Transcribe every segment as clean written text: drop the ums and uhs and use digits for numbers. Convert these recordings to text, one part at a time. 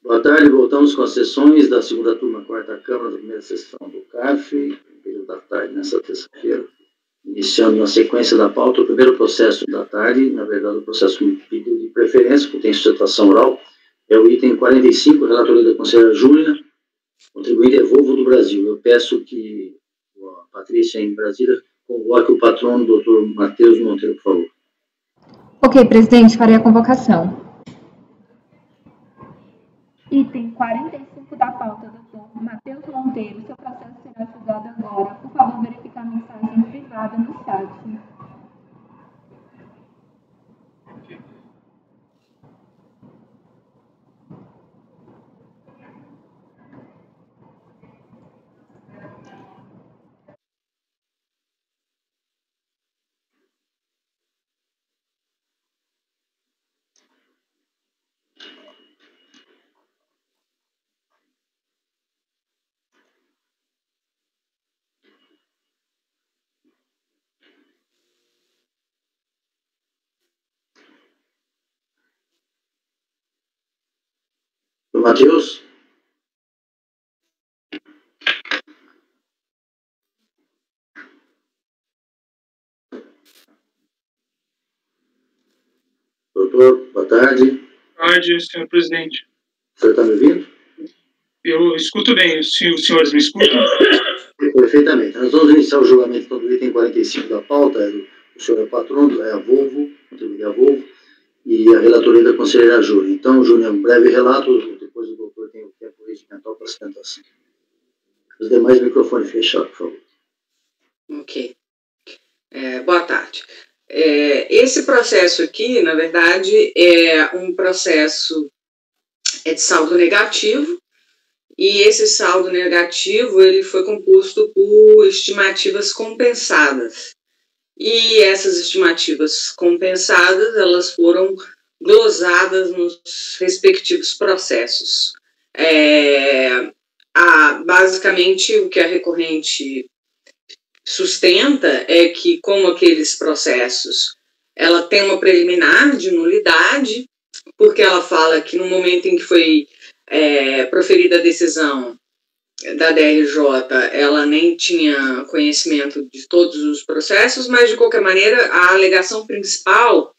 Boa tarde, voltamos com as sessões da segunda turma, quarta Câmara, da primeira sessão do CAF, no período da tarde, nessa terça-feira. Iniciando na sequência da pauta, o primeiro processo da tarde, na verdade, o processo de pedido de preferência, que tem sustentação oral, é o item 45, relatoria da conselheira Júlia, contribuinte é Volvo do Brasil. Eu peço que a Patrícia, em Brasília, convoque o patrono, doutor Matheus Monteiro, por favor. Ok, presidente, farei a convocação. Item 45 da pauta, doutor Matheus Monteiro. Seu processo será julgado agora. Por favor, verificar a mensagem privada no chat. Matheus? Doutor, boa tarde. Boa tarde, senhor presidente. O senhor está me ouvindo? Eu escuto bem. Os senhores me escutam? Perfeitamente. Nós vamos iniciar o julgamento do item 45 da pauta. O senhor é o patrono, é a Volvo, contribuinte a Volvo, e a relatoria da conselheira Júlia. Então, Júlia, um breve relato, depois o doutor tem o tempo regimental para a sustentação. Os demais microfones fechados, por favor. Ok. Boa tarde. Esse processo aqui, na verdade, é um processo de saldo negativo, e esse saldo negativo ele foi composto por estimativas compensadas. E essas estimativas compensadas, elas foram glosadas nos respectivos processos. Basicamente, o que a recorrente sustenta é que, como aqueles processos, ela tem uma preliminar de nulidade, porque ela fala que no momento em que foi proferida a decisão da DRJ, ela nem tinha conhecimento de todos os processos, mas, de qualquer maneira, a alegação principal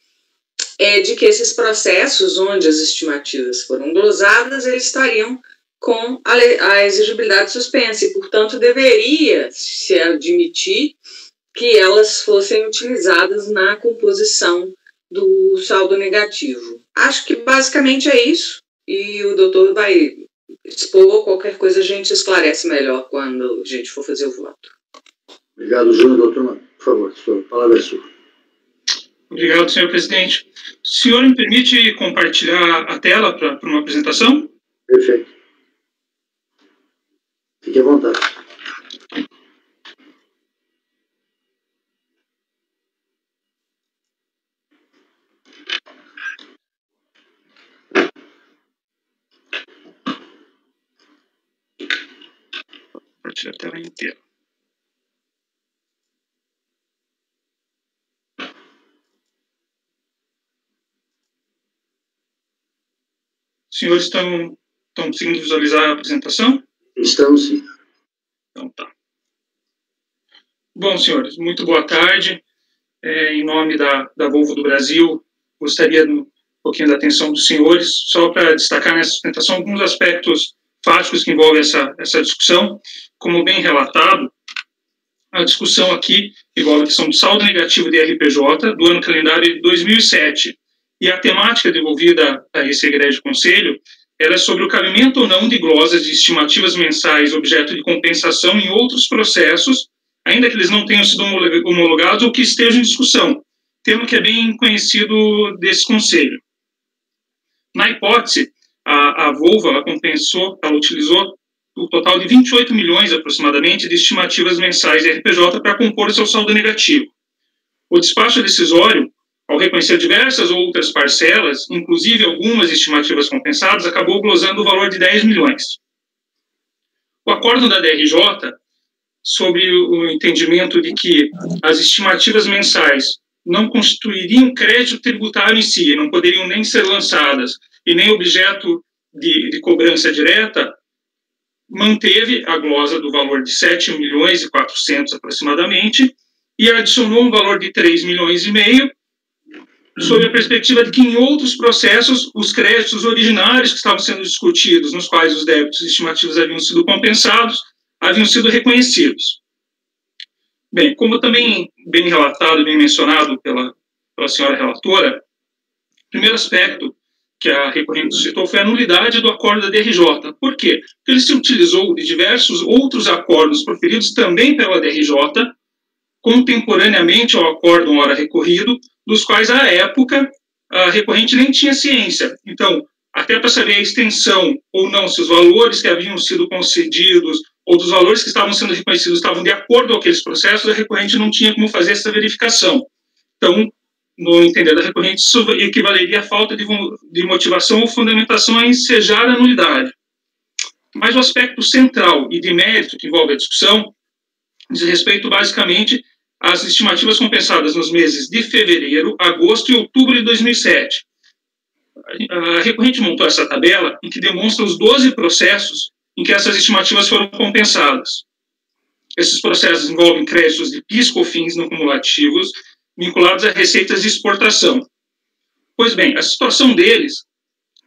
é de que esses processos, onde as estimativas foram glosadas, eles estariam com a exigibilidade suspensa, e, portanto, deveria se admitir que elas fossem utilizadas na composição do saldo negativo. Acho que basicamente é isso, e o doutor vai expor. Qualquer coisa a gente esclarece melhor quando a gente for fazer o voto. Obrigado, Júnior. Doutor, por favor, a palavra é sua. Obrigado, senhor presidente. O senhor me permite compartilhar a tela para uma apresentação? Perfeito. Fique à vontade. Compartilhar a tela inteira. Os senhores estão conseguindo visualizar a apresentação? Estamos, sim. Então tá. Bom, senhores, muito boa tarde. Em nome da Volvo do Brasil, gostaria de um pouquinho da atenção dos senhores, só para destacar nessa sustentação alguns aspectos fáticos que envolvem essa discussão. Como bem relatado, a discussão aqui envolve a questão do saldo negativo de RPJ do ano calendário de 2007. E a temática devolvida a esse egrégio conselho era sobre o cabimento ou não de glosas de estimativas mensais objeto de compensação em outros processos, ainda que eles não tenham sido homologados ou que estejam em discussão, tema que é bem conhecido desse conselho. Na hipótese, a Volvo ela utilizou o total de 28 milhões aproximadamente de estimativas mensais de RPJ para compor seu saldo negativo. O despacho decisório, ao reconhecer diversas outras parcelas, inclusive algumas estimativas compensadas, acabou glosando o valor de 10 milhões. O acordo da DRJ, sobre o entendimento de que as estimativas mensais não constituiriam crédito tributário em si, não poderiam nem ser lançadas, e nem objeto de cobrança direta, manteve a glosa do valor de 7,4 milhões aproximadamente e adicionou um valor de 3,5 milhões, sob a perspectiva de que em outros processos os créditos originários que estavam sendo discutidos, nos quais os débitos estimativos haviam sido compensados, haviam sido reconhecidos. Bem, como também bem relatado, bem mencionado pela senhora relatora, o primeiro aspecto que a recorrente citou foi a nulidade do acordo da DRJ. Por quê? Porque ele se utilizou de diversos outros acordos proferidos também pela DRJ, contemporaneamente ao acórdão ora recorrido, dos quais, à época, a recorrente nem tinha ciência. Então, até para saber a extensão ou não, se os valores que haviam sido concedidos ou dos valores que estavam sendo reconhecidos estavam de acordo com aqueles processos, a recorrente não tinha como fazer essa verificação. Então, no entender da recorrente, isso equivaleria à falta de motivação ou fundamentação a ensejar a nulidade. Mas o aspecto central e de mérito que envolve a discussão diz respeito, basicamente, às estimativas compensadas nos meses de fevereiro, agosto e outubro de 2007. A recorrente montou essa tabela em que demonstra os 12 processos em que essas estimativas foram compensadas. Esses processos envolvem créditos de PIS, COFINS não cumulativos, vinculados a receitas de exportação. Pois bem, a situação deles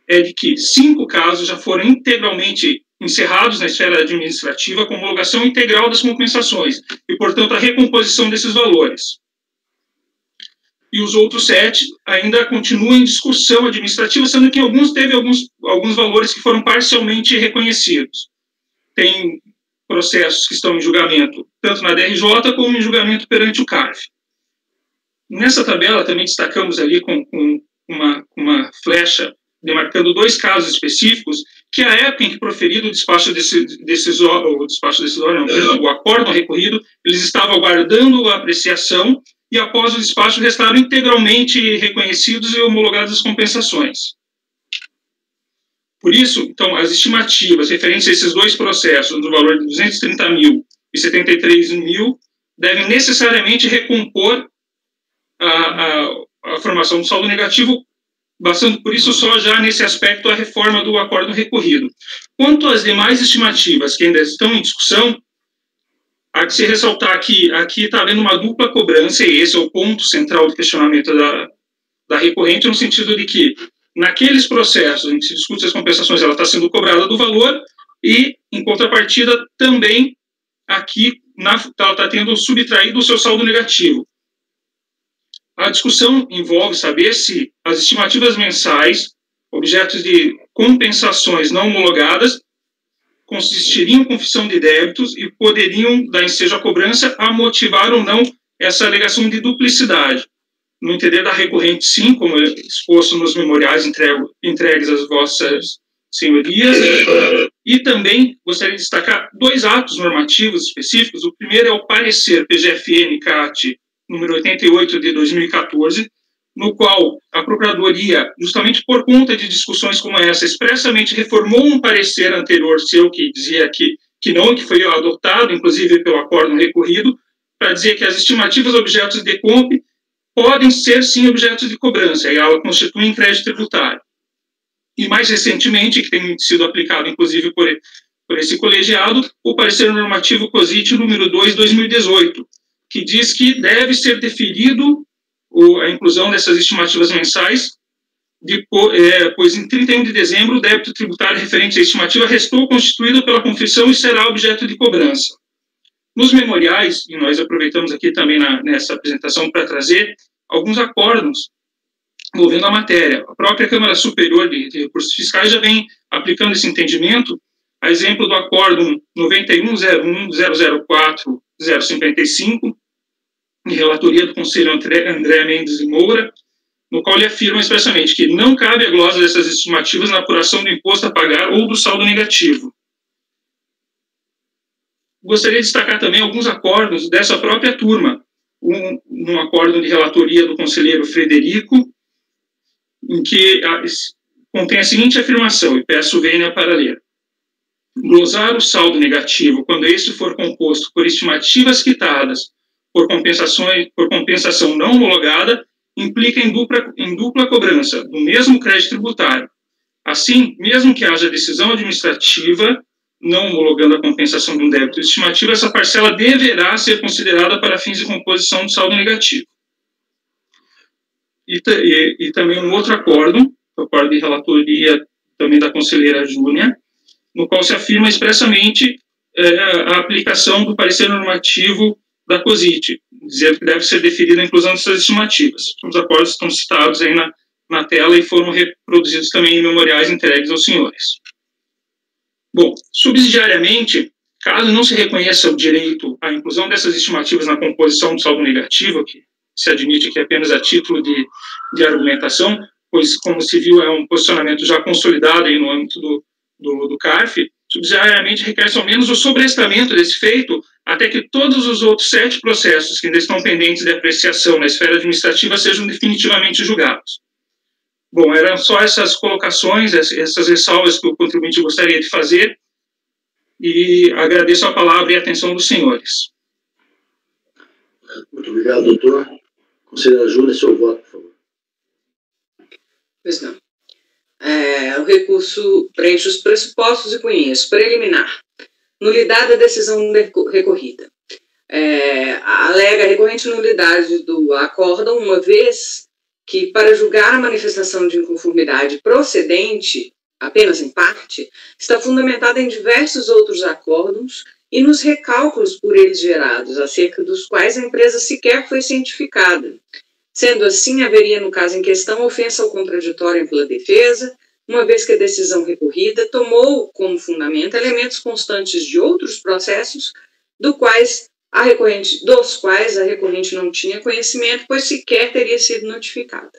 é de que 5 casos já foram integralmente encerrados na esfera administrativa com homologação integral das compensações e, portanto, a recomposição desses valores. E os outros 7 ainda continuam em discussão administrativa, sendo que alguns teve alguns valores que foram parcialmente reconhecidos. Tem processos que estão em julgamento, tanto na DRJ como em julgamento perante o CARF. Nessa tabela também destacamos ali com uma flecha demarcando 2 casos específicos que a época em que proferido o despacho decisório, o acórdão recorrido, eles estavam aguardando a apreciação e após o despacho restaram integralmente reconhecidos e homologadas as compensações. Por isso, então, as estimativas referentes a esses 2 processos, no valor de 230 mil e 73 mil, devem necessariamente recompor a formação do saldo negativo, bastando por isso só já nesse aspecto a reforma do acórdão recorrido. Quanto às demais estimativas que ainda estão em discussão, há que se ressaltar que aqui está havendo uma dupla cobrança, e esse é o ponto central do questionamento da recorrente, no sentido de que, naqueles processos em que se discute as compensações, ela está sendo cobrada do valor, e, em contrapartida, também aqui ela está tendo subtraído o seu saldo negativo. A discussão envolve saber se as estimativas mensais, objetos de compensações não homologadas, consistiriam em confissão de débitos e poderiam dar ensejo à cobrança a motivar ou não essa alegação de duplicidade. No entender da recorrente, sim, como é exposto nos memoriais entregues às vossas senhorias, e também gostaria de destacar 2 atos normativos específicos. O primeiro é o parecer PGFN-CAT número 88 de 2014, no qual a Procuradoria, justamente por conta de discussões como essa, expressamente reformou um parecer anterior seu que dizia que não, que foi adotado, inclusive pelo acórdão recorrido, para dizer que as estimativas objetos de comp podem ser, sim, objetos de cobrança, e ela constitui um crédito tributário. E, mais recentemente, que tem sido aplicado, inclusive, por esse colegiado, o parecer normativo COSIT número 2, 2018, que diz que deve ser deferido a inclusão dessas estimativas mensais, pois em 31 de dezembro o débito tributário referente à estimativa restou constituído pela confissão e será objeto de cobrança. Nos memoriais, e nós aproveitamos aqui também nessa apresentação para trazer alguns acórdãos envolvendo a matéria. A própria Câmara Superior de Recursos Fiscais já vem aplicando esse entendimento, a exemplo do acórdão 9101-004-055, de relatoria do Conselho André Mendes de Moura, no qual ele afirma expressamente que não cabe a glosa dessas estimativas na apuração do imposto a pagar ou do saldo negativo. Gostaria de destacar também alguns acordos dessa própria turma. Um acórdão de relatoria do conselheiro Frederico, em que contém a seguinte afirmação, e peço vênia para ler. Glosar o saldo negativo quando este for composto por estimativas quitadas por compensação não homologada implica em dupla cobrança do mesmo crédito tributário. Assim, mesmo que haja decisão administrativa não homologando a compensação de um débito estimativo, essa parcela deverá ser considerada para fins de composição do saldo negativo. E também um outro acordo de relatoria também da conselheira Júnia, no qual se afirma expressamente a aplicação do parecer normativo da COSIT, dizendo que deve ser deferida a inclusão dessas estimativas. Os acordos estão citados aí na tela e foram reproduzidos também em memoriais entregues aos senhores. Bom, subsidiariamente, caso não se reconheça o direito à inclusão dessas estimativas na composição do saldo negativo, que se admite que apenas a título de argumentação, pois, como se viu, é um posicionamento já consolidado aí no âmbito do CARF, subsidiariamente requer-se ao menos o sobrestamento desse feito até que todos os outros 7 processos que ainda estão pendentes de apreciação na esfera administrativa sejam definitivamente julgados. Bom, eram só essas colocações, essas ressalvas que o contribuinte gostaria de fazer, e agradeço a palavra e a atenção dos senhores. Muito obrigado, doutor. Conselheira Júlia, seu voto, por favor. Pois não. O recurso preenche os pressupostos e conheço. Preliminar. Nulidade da decisão recorrida. Alega a recorrente nulidade do acórdão, uma vez que, para julgar a manifestação de inconformidade procedente, apenas em parte, está fundamentada em diversos outros acórdãos e nos recálculos por eles gerados, acerca dos quais a empresa sequer foi cientificada. Sendo assim, haveria, no caso em questão, ofensa ao contraditório pela defesa, uma vez que a decisão recorrida tomou como fundamento elementos constantes de outros processos, dos quais a recorrente não tinha conhecimento, pois sequer teria sido notificada.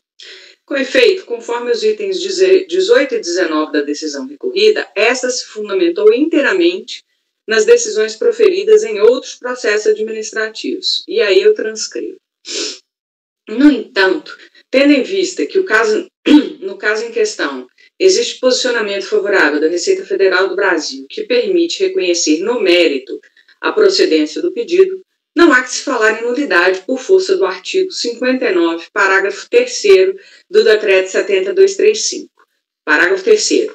Com efeito, conforme os itens 18 e 19 da decisão recorrida, esta se fundamentou inteiramente nas decisões proferidas em outros processos administrativos. E aí eu transcrevo. No entanto, tendo em vista que no caso em questão existe posicionamento favorável da Receita Federal do Brasil que permite reconhecer no mérito a procedência do pedido, não há que se falar em nulidade por força do artigo 59, parágrafo 3º do Decreto 70.235. Parágrafo 3º.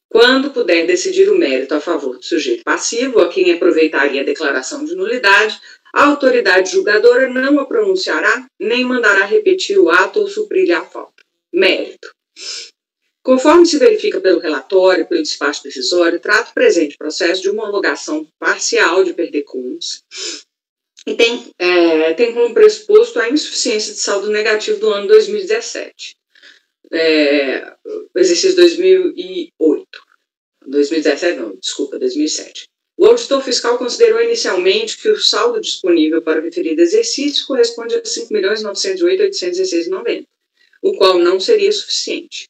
Quando puder decidir o mérito a favor do sujeito passivo, a quem aproveitaria a declaração de nulidade, a autoridade julgadora não a pronunciará, nem mandará repetir o ato ou suprir-lhe a falta. Mérito. Conforme se verifica pelo relatório, pelo despacho decisório, trata o presente processo de homologação parcial de perder-contas e tem como pressuposto a insuficiência de saldo negativo do ano 2017. Exercício 2008. 2007. O auditor fiscal considerou inicialmente que o saldo disponível para o referido exercício corresponde a R$ 5.908.816,90, o qual não seria suficiente.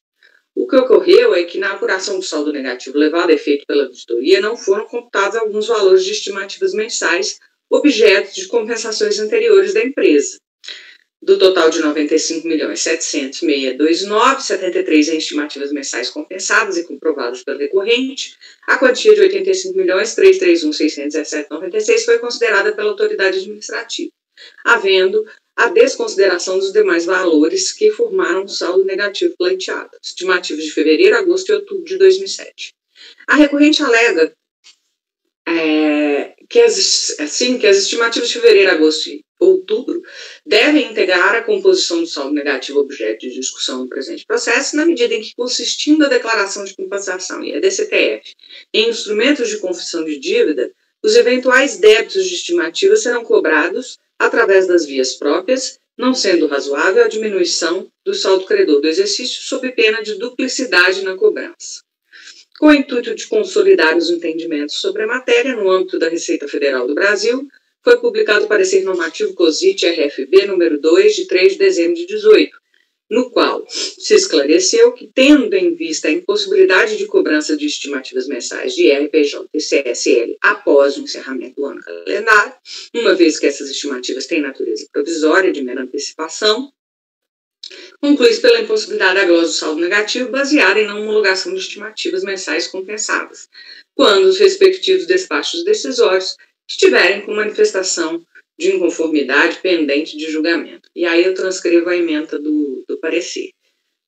O que ocorreu é que, na apuração do saldo negativo levado a efeito pela auditoria, não foram computados alguns valores de estimativas mensais, objeto de compensações anteriores da empresa. Do total de R$ 95.700.629, 73 em estimativas mensais compensadas e comprovadas pelo recorrente, a quantia de R$ 85.331.617,96 foi considerada pela autoridade administrativa, havendo a desconsideração dos demais valores que formaram o saldo negativo pleiteado, estimativos de fevereiro, agosto e outubro de 2007. A recorrente alega que as estimativas de fevereiro, agosto e outubro devem integrar a composição do saldo negativo objeto de discussão no presente processo, na medida em que, consistindo a declaração de compensação e a DCTF em instrumentos de confissão de dívida, os eventuais débitos de estimativa serão cobrados através das vias próprias, não sendo razoável a diminuição do saldo credor do exercício sob pena de duplicidade na cobrança. Com o intuito de consolidar os entendimentos sobre a matéria no âmbito da Receita Federal do Brasil, foi publicado o parecer normativo COSIT RFB número 2, de 3 de dezembro de 2018, no qual se esclareceu que, tendo em vista a impossibilidade de cobrança de estimativas mensais de RPJ e CSL após o encerramento do ano calendário, uma vez que essas estimativas têm natureza provisória de mera antecipação, conclui-se pela impossibilidade da glosa do saldo negativo baseada em não homologação de estimativas mensais compensadas, quando os respectivos despachos decisórios estiverem com manifestação de inconformidade pendente de julgamento. E aí eu transcrevo a ementa do parecer.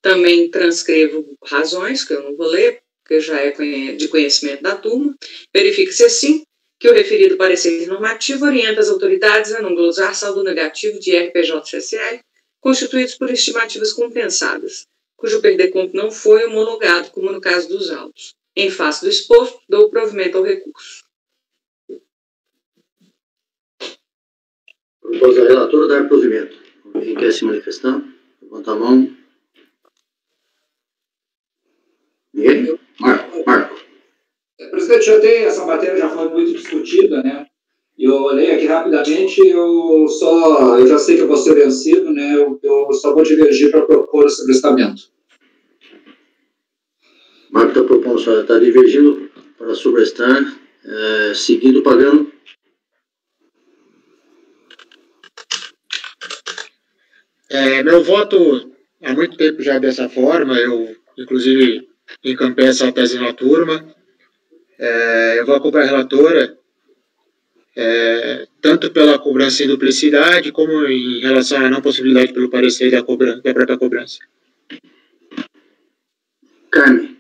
Também transcrevo razões, que eu não vou ler, porque já é de conhecimento da turma. Verifica-se assim que o referido parecer normativo orienta as autoridades a não glosar saldo negativo de RPJ-CSL constituídos por estimativas compensadas, cujo perdeconto não foi homologado, como no caso dos autos. Em face do exposto, dou provimento ao recurso. Propôs a relatora dar provimento. Quem quer se manifestar? Levanta a mão. Ninguém? Marco. Presidente, essa matéria já foi muito discutida, né? Eu olhei aqui rapidamente, eu já sei que eu vou ser vencido, né? Eu só vou divergir para propor o sobrestamento. Marco está propondo, está divergindo para sobrestar, seguido pagando. Meu voto, há muito tempo já dessa forma, eu, inclusive, encampei essa tese na turma. Eu vou acompanhar a relatora, tanto pela cobrança em duplicidade, como em relação à não possibilidade pelo parecer da própria cobrança. Carmen.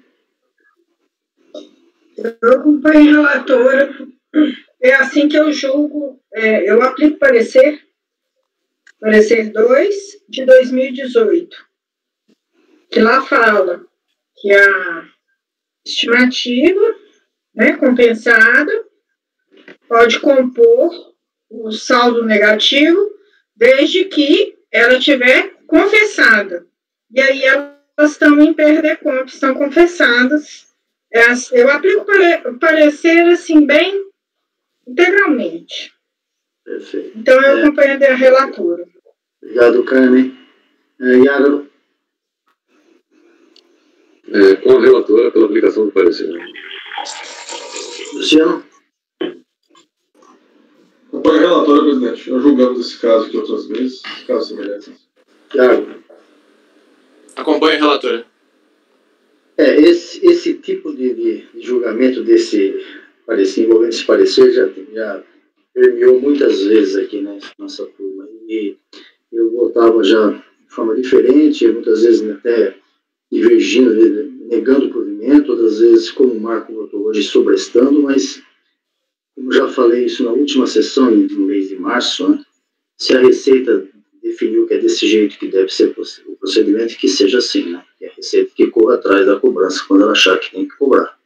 Eu acompanho a relatora, é assim que eu julgo, eu aplico parecer 2 de 2018, que lá fala que a estimativa, né, compensada pode compor o saldo negativo desde que ela estiver confessada. E aí elas estão em perdeconto, estão confessadas. Eu aplico parecer assim bem integralmente. Perfeito. Então eu acompanho a relatora. Obrigado, Carmen. Yara. Com a relatora pela aplicação do parecer. Luciano. Acompanho a relatora, presidente. Nós julgamos esse caso aqui outras vezes, casos semelhantes. Tiago. Acompanho a relatora. Esse tipo de julgamento desse parecer, envolvendo esse parecer, já permeou muitas vezes aqui nessa turma. E eu votava já de forma diferente, muitas vezes até divergindo, negando o provimento, outras vezes, como o Marco votou hoje, sobrestando, mas, como já falei isso na última sessão, no mês de março, né, se a Receita definiu que é desse jeito que deve ser o procedimento, que seja assim, né? Que a Receita que corra atrás da cobrança quando ela achar que tem que cobrar.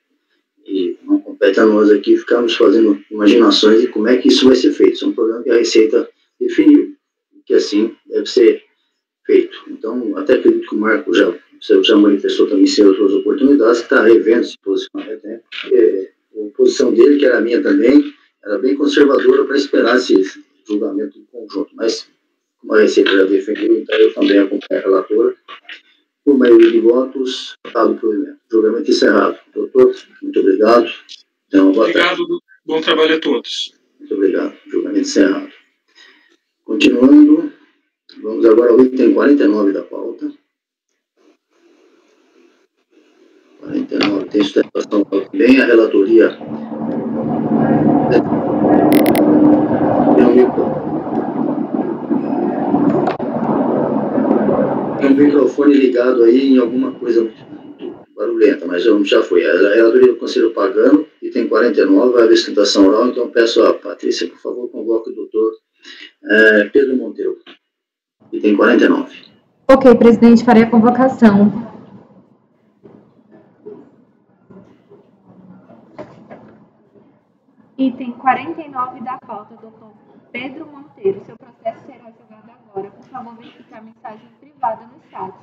E não compete a nós aqui ficarmos fazendo imaginações de como é que isso vai ser feito. Isso é um problema que a Receita definiu, que assim deve ser feito. Então, até acredito que o Marco já manifestou também em outras oportunidades, que está revendo esse posicionamento, né? Porque a posição dele, que era a minha também, era bem conservadora para esperar esse julgamento em conjunto. Mas, como a Receita já defendeu, então eu também acompanho a relatora. Por maioria de votos, dado o provimento. Julgamento encerrado. Doutor, muito obrigado. Obrigado, bom trabalho a todos. Muito obrigado. Julgamento encerrado. Continuando, vamos agora ao item 49 da pauta. 49, tem sustentação também, a relatoria. Tem um microfone ligado aí em alguma coisa muito barulhenta, mas já foi. A relatoria do Conselho pagando, item 49, vai haver sustentação oral, então peço a Patrícia, por favor, convoque o doutor Pedro Monteiro. Item 49. Ok, presidente, farei a convocação. Item 49 da pauta, doutor Pedro Monteiro. Seu processo será julgado agora. Por favor, verificar a mensagem privada no chat.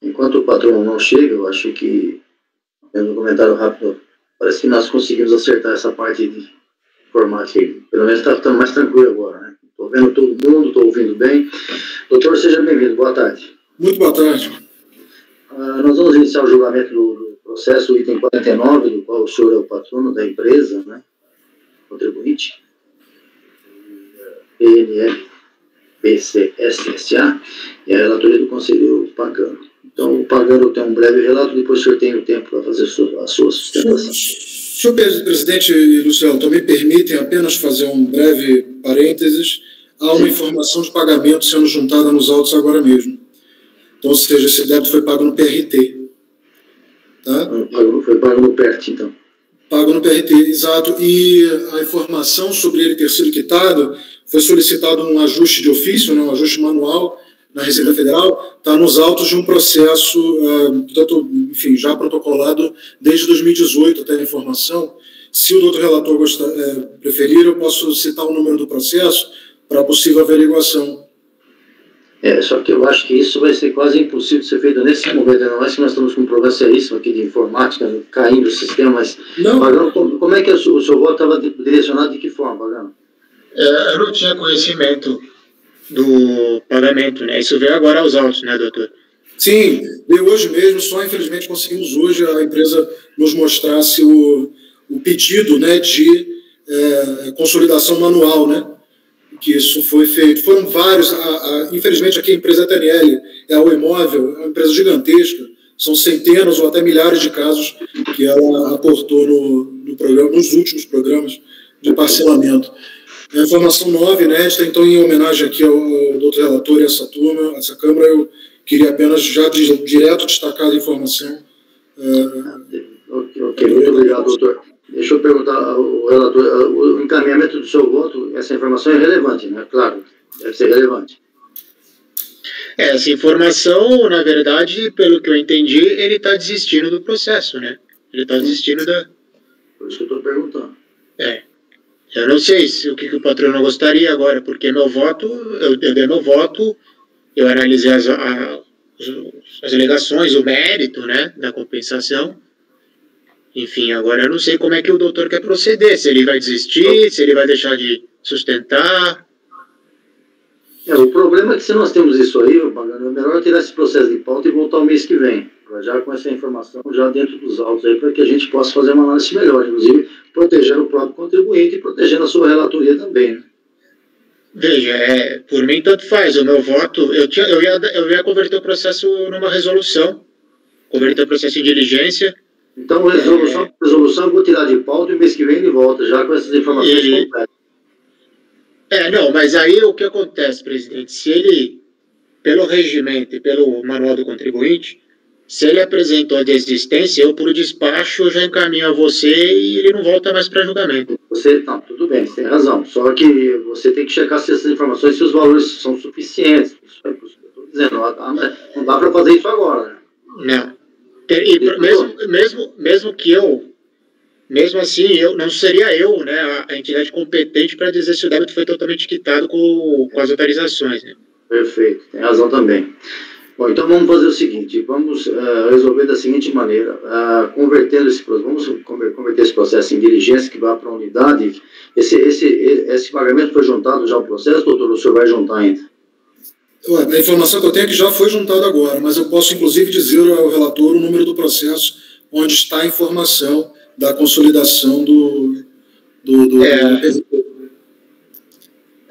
Enquanto o patrão não chega, eu acho que, tendo um comentário rápido, parece que nós conseguimos acertar essa parte de informática. Pelo menos está mais tranquilo agora, né? Estou vendo todo mundo, estou ouvindo bem. Doutor, seja bem-vindo. Boa tarde. Muito boa tarde. Nós vamos iniciar o julgamento do processo, o item 49, do qual o senhor é o patrono da empresa, né? Contribuinte. PNL, PCSSA, e a relatoria do Conselheiro Pagano. Então, o Pagano tem um breve relato, depois o senhor tem o tempo para fazer a sua sustentação. Senhor presidente e Luciano, então me permitem apenas fazer um breve parênteses. Há uma informação de pagamento sendo juntada nos autos agora mesmo. Então, ou seja, esse débito foi pago no PRT. Tá? Foi pago no PERT, então. Pago no PRT, exato. E a informação sobre ele ter sido quitado foi solicitado um ajuste de ofício, né, um ajuste manual na Receita Federal, está nos autos de um processo, portanto, enfim, já protocolado desde 2018 até a informação. Se o doutor relator preferir, eu posso citar o número do processo para possível averiguação. Só que eu acho que isso vai ser quase impossível de ser feito nesse momento, não é que nós estamos com um problema seríssimo aqui de informática, caindo o sistema, mas Pagano, como é que o seu voto estava direcionado, de que forma, Pagano? Eu não tinha conhecimento do pagamento, né? Isso veio agora aos autos, né, doutor? Sim, veio hoje mesmo, só infelizmente conseguimos hoje a empresa nos mostrasse o pedido, né, de consolidação manual, né? Que isso foi feito. Foram vários, infelizmente aqui a empresa TNL, a O Imóvel, é uma empresa gigantesca, são centenas ou até milhares de casos que ela aportou no programa, nos últimos programas de parcelamento. A informação nova, inédita, então em homenagem aqui ao doutor relator e essa turma, essa Câmara, eu queria apenas já direto destacar a informação. Ok, muito obrigado, doutor. Deixa eu perguntar ao relator, o encaminhamento do seu voto, essa informação é relevante, né? Claro, deve ser relevante. Essa informação, na verdade, pelo que eu entendi, ele está desistindo do processo, né? Ele está desistindo da... Por isso que eu estou perguntando. Eu não sei o que o patrono gostaria agora, porque meu voto, eu dei meu voto, eu analisei as alegações, o mérito, né, da compensação. Enfim, agora eu não sei como é que o doutor quer proceder, se ele vai desistir, se ele vai deixar de sustentar. O problema é que se nós temos isso aí, Pagano, é melhor tirar esse processo de pauta e voltar o mês que vem, já com essa informação já dentro dos autos aí, para que a gente possa fazer uma análise melhor, inclusive protegendo o próprio contribuinte e protegendo a sua relatoria também, né? Veja, por mim tanto faz, o meu voto, eu ia converter o processo numa resolução, converter o processo em diligência. Então, resolução eu vou tirar de pauta e mês que vem ele volta, já com essas informações completas. Não, mas aí o que acontece, presidente? Se ele, pelo regimento e pelo manual do contribuinte, se ele apresentou a desistência, eu, por despacho, já encaminho a você e ele não volta mais para julgamento. Não, tudo bem, você tem razão. Só que você tem que checar se essas informações, se os valores são suficientes. Isso é o que eu estou dizendo. Não dá para fazer isso agora, né? Não. Mesmo que mesmo assim, não seria eu, né, a entidade competente para dizer se o débito foi totalmente quitado com as autorizações, né? Perfeito, tem razão também. Bom, então vamos fazer o seguinte, vamos resolver da seguinte maneira, vamos converter esse processo em diligência que vai para a unidade. Esse pagamento foi juntado já ao processo, doutor, ou o senhor vai juntar ainda? A informação que eu tenho é que já foi juntado agora, mas eu posso inclusive dizer ao relator o número do processo onde está a informação da consolidação do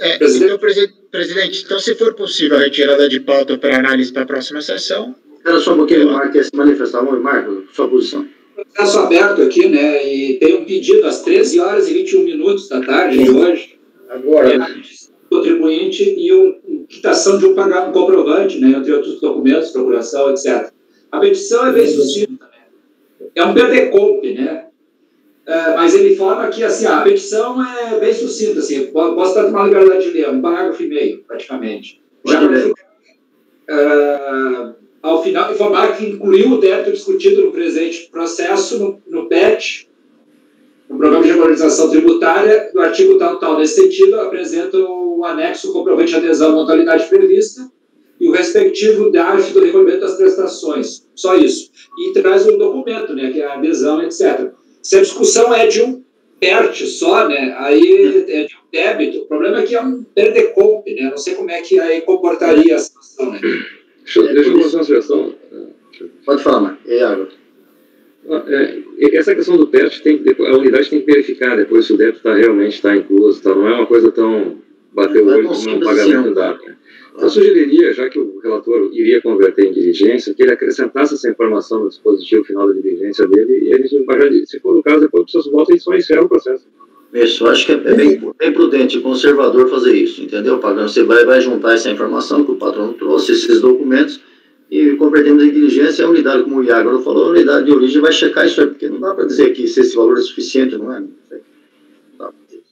então, presidente, então se for possível a retirada de pauta para análise para a próxima sessão... Espera só um pouquinho, o Marco quer se manifestar. Marco, sua posição. Processo aberto aqui, né, e tem um pedido às 13 horas e 21 minutos da tarde de hoje. Agora. Contribuinte e quitação de um comprovante, né, entre outros documentos, procuração, etc. A petição é bem sucinta, né? É um PDCOMP, né? Mas ele fala que assim, a petição é bem sucinta, assim, posso dar uma liberdade de ler, um parágrafo e meio, praticamente. Ao final, informar que incluiu o débito discutido no presente processo no PET, no Programa de Regularização Tributária, do artigo tal nesse sentido, apresenta o anexo comprovante de adesão à modalidade prevista e o respectivo DARF do recolhimento das prestações. Só isso. E traz um documento, né, que é a adesão, etc. Se a discussão é de um PERT só, né, aí é de um débito, o problema é que é um PERDECOMP, né, não sei como é que aí comportaria a situação, né. Deixa eu fazer uma sugestão. Pode falar, Marco. Água. Essa questão do PERT, a unidade tem que verificar depois se o débito realmente está incluso, não é uma coisa tão bater o olho no pagamento dado. Eu sugeriria, já que o relator iria converter em diligência, que ele acrescentasse essa informação no dispositivo final da diligência dele e ele, se for o caso, depois as pessoas votam e só encerram o processo. Isso, eu acho que é bem prudente e conservador fazer isso, entendeu, Pagano? Você vai juntar essa informação que o patrão trouxe, esses documentos, e convertemos em diligência. A unidade, como o Iago falou, a unidade de origem vai checar isso aí, porque não dá para dizer que se esse valor é suficiente, não é? Não dá pra dizer.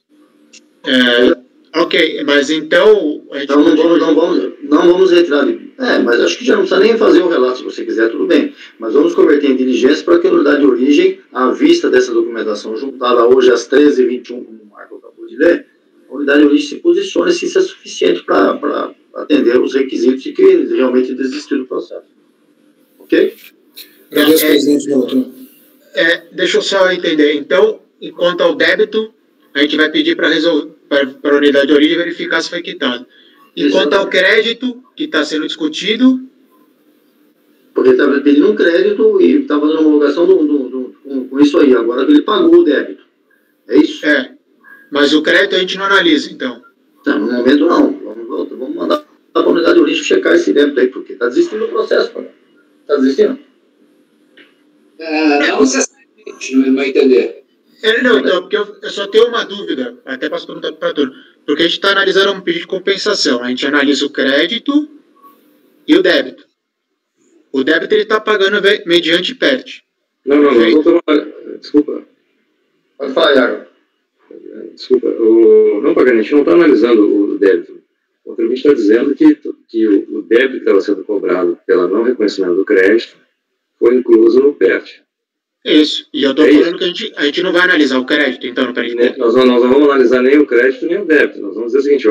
Ok, mas então... Então não vamos retirar... mas acho que já não precisa nem fazer o relato, se você quiser, tudo bem. Mas vamos converter em diligência para que a unidade de origem, à vista dessa documentação juntada hoje às 13h21, como o Marco acabou de ler, a unidade de origem se posicione se isso é suficiente para atender os requisitos e que realmente desistiu do processo. Ok? Agradeço, presidente, relator. Deixa eu só entender. Então, enquanto ao débito, a gente vai pedir para a unidade de origem verificar se foi quitado. Enquanto ao crédito, que está sendo discutido... Porque ele estava pedindo um crédito e estava fazendo uma homologação com isso aí. Agora ele pagou o débito. É isso? Mas o crédito a gente não analisa, então. Não, no momento não. Vamos mandar para a unidade de origem checar esse débito aí, porque está desistindo do processo. Está desistindo? Não necessariamente, não vai entender. Não, então, porque eu só tenho uma dúvida, até posso perguntar para o patrão, porque a gente está analisando um pedido de compensação, a gente analisa o crédito e o débito. O débito ele está pagando mediante PERT. Não, desculpa. Pode falar, Iago. Desculpa, não, Pagano, a gente não está analisando o débito. O contribuinte está dizendo que o débito que estava sendo cobrado pela não reconhecimento do crédito foi incluso no PERT. Isso, e eu estou falando que a gente não vai analisar o crédito, então, no PERT. Nós não vamos analisar nem o crédito nem o débito. Nós vamos dizer o seguinte,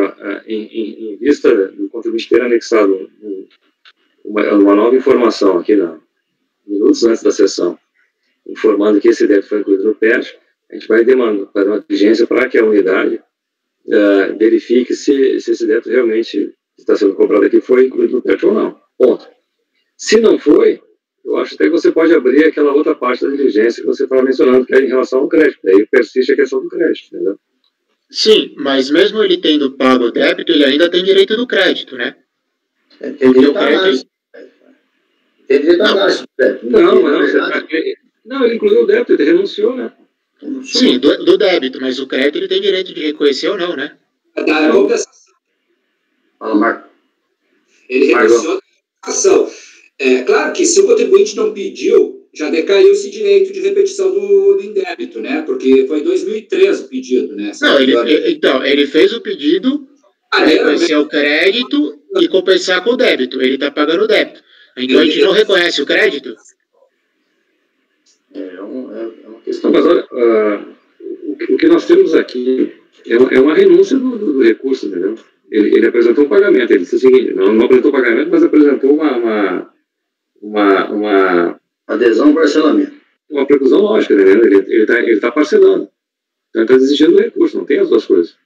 em vista do contribuinte ter anexado uma nova informação aqui, minutos antes da sessão, informando que esse débito foi incluído no PERT, a gente vai fazer uma diligência para que a unidade verifique se esse débito realmente está sendo cobrado aqui foi incluído no PERT ou não. Ponto. Se não foi, eu acho até que você pode abrir aquela outra parte da diligência que você estava mencionando, que é em relação ao crédito. Daí persiste a questão do crédito, entendeu? Sim, mas mesmo ele tendo pago o débito, ele ainda tem direito do crédito, né? Tem direito a mais. Tem direito a mais. Não, ele incluiu o débito, ele renunciou, né? Sim, do débito, mas o crédito ele tem direito de reconhecer ou não, né? Da compensação. Fala, Marco. Ele renunciou da compensação. Claro que se o contribuinte não pediu, já decaiu esse direito de repetição do indébito, né? Porque foi em 2013 o pedido, né? Não, ele fez o pedido para reconhecer o crédito e compensar com o débito. Ele está pagando o débito. Então a gente não reconhece o crédito? É uma questão. Mas olha, o que nós temos aqui é uma renúncia do recurso, entendeu? Ele apresentou um pagamento. Ele disse o seguinte: não apresentou pagamento, mas apresentou uma adesão ao parcelamento. Uma preclusão lógica, entendeu? Ele está parcelando. Então ele está desistindo do recurso, não tem as duas coisas.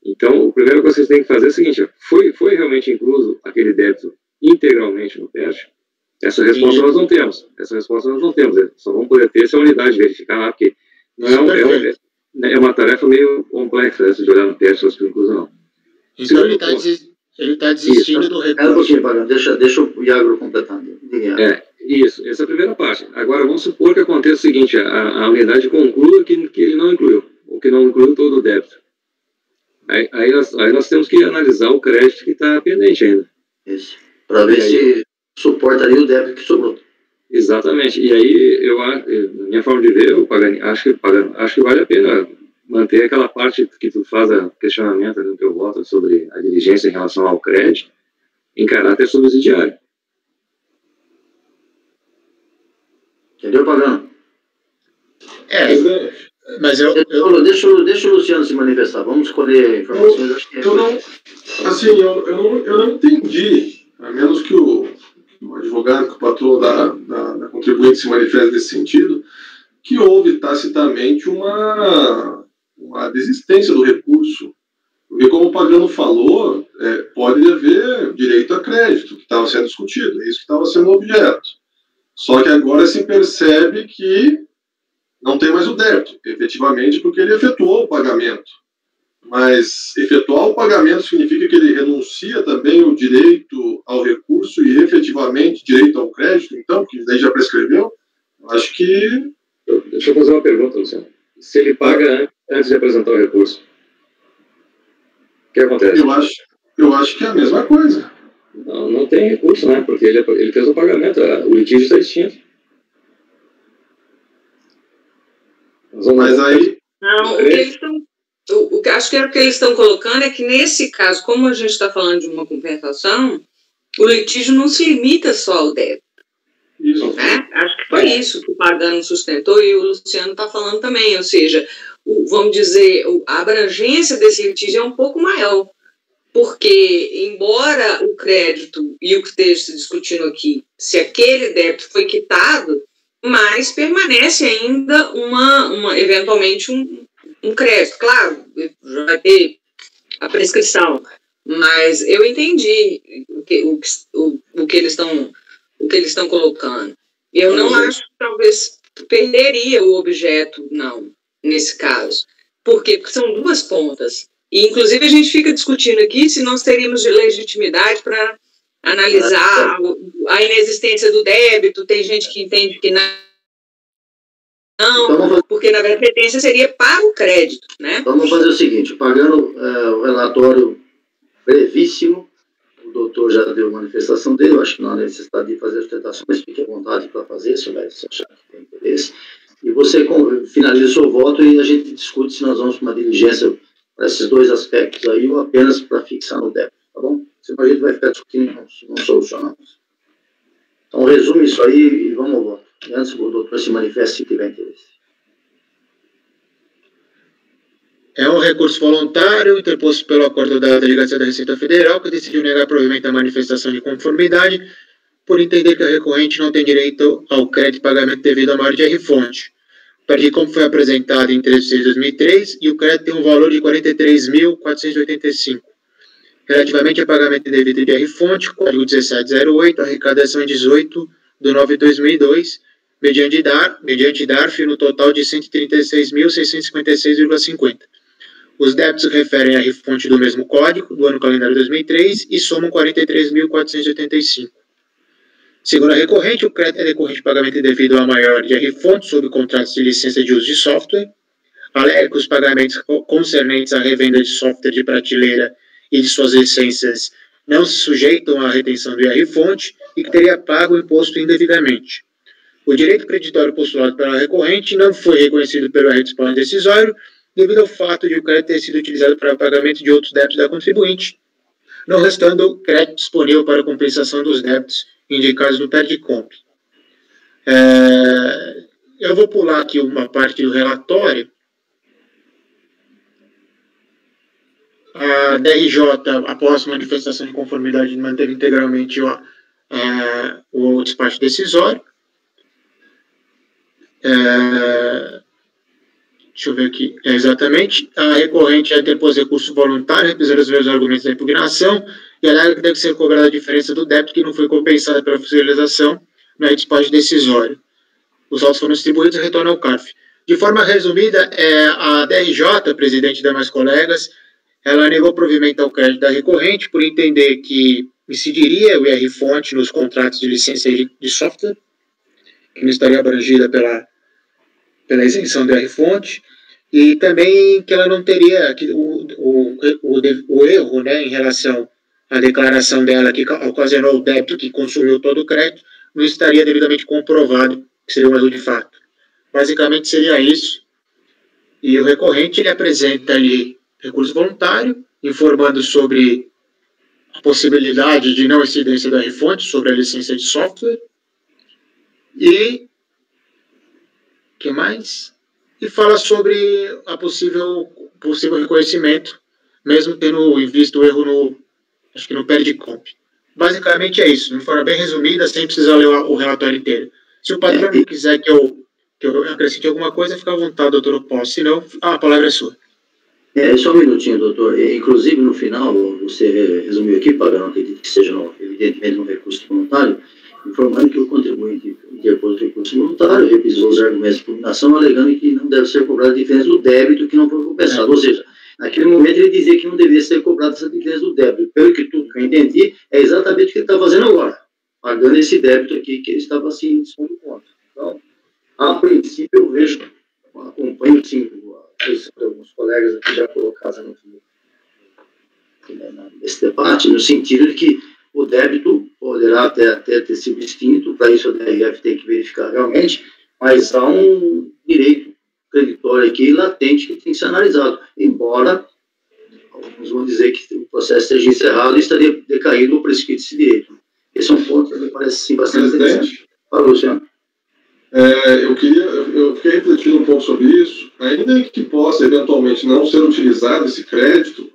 Então, o primeiro que vocês têm que fazer é o seguinte: foi realmente incluso aquele débito integralmente no PERT? Essa resposta nós não temos. Só vamos poder ter se a unidade verificar lá, porque não é uma tarefa meio complexa essa de olhar no PERT se foi incluso ou não. Então ele está desistindo do recurso. Deixa o Iago completar. Isso, essa é a primeira parte. Agora, vamos supor que aconteça o seguinte: a unidade conclua que ele não incluiu, ou que não incluiu todo o débito. Aí nós temos que analisar o crédito que está pendente ainda. Isso, para ver se suportaria o débito que sobrou. Exatamente. E aí, na minha forma de ver, acho que vale a pena manter aquela parte que tu faz a questionamento no teu voto sobre a diligência em relação ao crédito em caráter subsidiário. Entendeu, Pagano? Mas deixa o Luciano se manifestar. Vamos escolher informações. Eu não entendi, a menos que o advogado, que o patrão da contribuinte se manifeste nesse sentido, que houve tacitamente uma desistência do recurso. Porque, como o Pagano falou, pode haver direito a crédito, que estava sendo discutido, é isso que estava sendo objeto. Só que agora se percebe que não tem mais o débito, efetivamente, porque ele efetuou o pagamento. Mas efetuar o pagamento significa que ele renuncia também o direito ao recurso e efetivamente direito ao crédito, então, que daí já prescreveu? Acho que... Deixa eu fazer uma pergunta, Luciano. Se ele paga antes de apresentar o recurso, o que acontece? Eu acho que é a mesma coisa. Não tem recurso, né? Porque ele fez o pagamento, o litígio está extinto. Mas aí... Não, acho que o que eles estão colocando é que, nesse caso, como a gente está falando de uma compensação, o litígio não se limita só ao débito. Isso. Né? Acho que foi isso que o Pagano sustentou e o Luciano está falando também. Ou seja, vamos dizer, a abrangência desse litígio é um pouco maior. Porque, embora o crédito e o que esteja se discutindo aqui, se aquele débito foi quitado, mas permanece ainda eventualmente um crédito. Claro, já vai ter a prescrição, mas eu entendi o que eles estão colocando. Eu não acho que talvez perderia o objeto, não, nesse caso. Por quê? Porque são duas pontas. E, inclusive, a gente fica discutindo aqui se nós teríamos de legitimidade para analisar a inexistência do débito. Tem gente que entende que não, então, porque na verdade a pretensão seria para o crédito, né? Então vamos fazer o seguinte, pagando o relatório brevíssimo, o doutor já deu manifestação dele, eu acho que não há necessidade de fazer sustentação, mas fique à vontade para fazer, se achar que tem interesse, e você finaliza o seu voto e a gente discute se nós vamos para uma diligência para esses dois aspectos aí, ou apenas para fixar no débito, tá bom? Senão a gente vai ficar discutindo e não solucionamos. Então resume isso aí e vamos ao voto. E antes o doutor se manifeste se tiver interesse. É um recurso voluntário interposto pelo acordo da Delegacia da Receita Federal, que decidiu negar provimento à manifestação de conformidade, por entender que a recorrente não tem direito ao crédito de pagamento devido à maior de R-fonte. O PERDICOMP foi apresentado em 13 de 2003 e o crédito tem um valor de R$ 43.485. Relativamente ao pagamento indevido de R-fonte, código 1708, arrecadação em 18 de 9 de 2002, mediante DARF no total de R$ 136.656,50. Os débitos referem à R-fonte do mesmo código, do ano calendário 2003, e somam R$ 43.485. Segundo a recorrente, o crédito é decorrente de pagamento indevido à maior de R-fonte sob contratos de licença de uso de software, alega que os pagamentos concernentes à revenda de software de prateleira e de suas licenças não se sujeitam à retenção do IR-fonte e que teria pago o imposto indevidamente. O direito creditório postulado pela recorrente não foi reconhecido pelo R-dispõe decisório devido ao fato de o crédito ter sido utilizado para pagamento de outros débitos da contribuinte, não restando crédito disponível para compensação dos débitos indicados no PERDICOMP. Eu vou pular aqui uma parte do relatório. A DRJ, após manifestação de conformidade, manteve integralmente o despacho decisório. Deixa eu ver aqui. Exatamente. A recorrente já interpôs recurso voluntário, represando os meus argumentos da impugnação, e alega que deve ser cobrada a diferença do débito que não foi compensada pela fiscalização no despacho decisório. Os autos foram distribuídos e retornam ao CARF. De forma resumida, a DRJ, presidente e demais colegas, ela negou provimento ao crédito da recorrente por entender que incidiria o IR-fonte nos contratos de licença de software, que não estaria abrangida pela isenção do IR-fonte, e também que ela não teria o erro, né, em relação à declaração dela que ocasionou o débito que consumiu todo o crédito, não estaria devidamente comprovado que seria um erro de fato. Basicamente seria isso. E o recorrente ele apresenta ali recurso voluntário, informando sobre a possibilidade de não incidência da IR-fonte sobre a licença de software. E que mais? E fala sobre a possível reconhecimento, mesmo tendo visto o erro no PERDICOMP. Basicamente é isso, de forma bem resumida, sem precisar ler o relatório inteiro. Se o patrão quiser que eu acrescente alguma coisa, fica à vontade, doutor, eu posso. Se não, a palavra é sua. Só um minutinho, doutor. Inclusive, no final, você resumiu aqui, Pagano, acredito que seja, evidentemente, um recurso voluntário, informando que o contribuinte interpôs o recurso voluntário, revisou os argumentos de impugnação, alegando que não deve ser cobrada a diferença do débito que não foi compensado. Ou seja, naquele momento ele dizia que não deveria ser cobrado essa diferença do débito. Pelo que tudo que eu entendi, é exatamente o que ele está fazendo agora, pagando esse débito aqui que ele estava assim, descontando conta. Então, a princípio, eu vejo, acompanho sim a posição de alguns colegas aqui já colocados nesse debate, no sentido de que o débito poderá até ter sido extinto, para isso a DRF tem que verificar realmente, mas há um direito creditório aqui latente que tem que ser analisado, embora alguns vão dizer que o processo esteja encerrado e estaria decaído ou prescrito esse direito. Esse é um ponto que me parece sim, bastante interessante. Fala, Luciano. Eu fiquei refletindo um pouco sobre isso, ainda que possa eventualmente não ser utilizado esse crédito,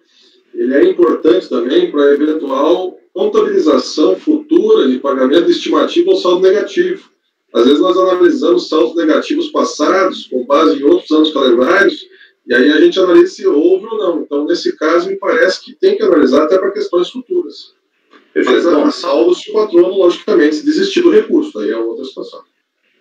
ele é importante também para a eventual contabilização futura de pagamento estimativo ao saldo negativo. Às vezes nós analisamos saldos negativos passados com base em outros anos calendários, e aí a gente analisa se houve ou não. Então, nesse caso, me parece que tem que analisar até para questões futuras. Mas há saldos de patrono, logicamente, se desistir do recurso, aí é outra situação.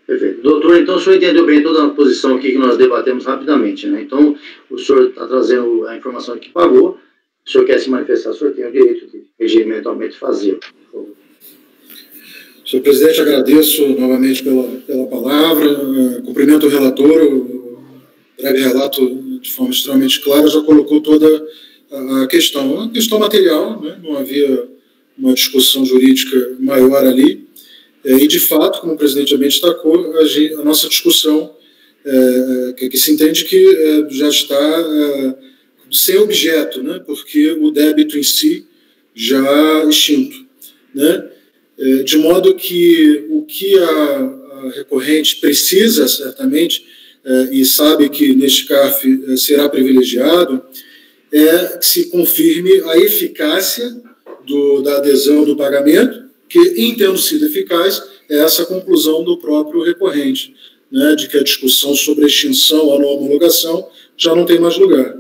Perfeito. Doutor, então o senhor entendeu bem toda a posição aqui que nós debatemos rapidamente, né? Então, o senhor está trazendo a informação que pagou, o senhor quer se manifestar, o senhor tem o direito de regimentalmente fazer. Senhor presidente, agradeço novamente pela palavra, cumprimento o relator, o breve relato de forma extremamente clara já colocou toda a questão material, né? Não havia uma discussão jurídica maior ali, e de fato, como o presidente também destacou, a nossa discussão, que se entende que já está sem objeto, né? Porque o débito em si já extinto, né? De modo que o que a recorrente precisa, certamente, e sabe que neste CARF será privilegiado, é que se confirme a eficácia da adesão do pagamento, que, em tendo sido eficaz, é essa conclusão do próprio recorrente, né, de que a discussão sobre a extinção ou não homologação já não tem mais lugar,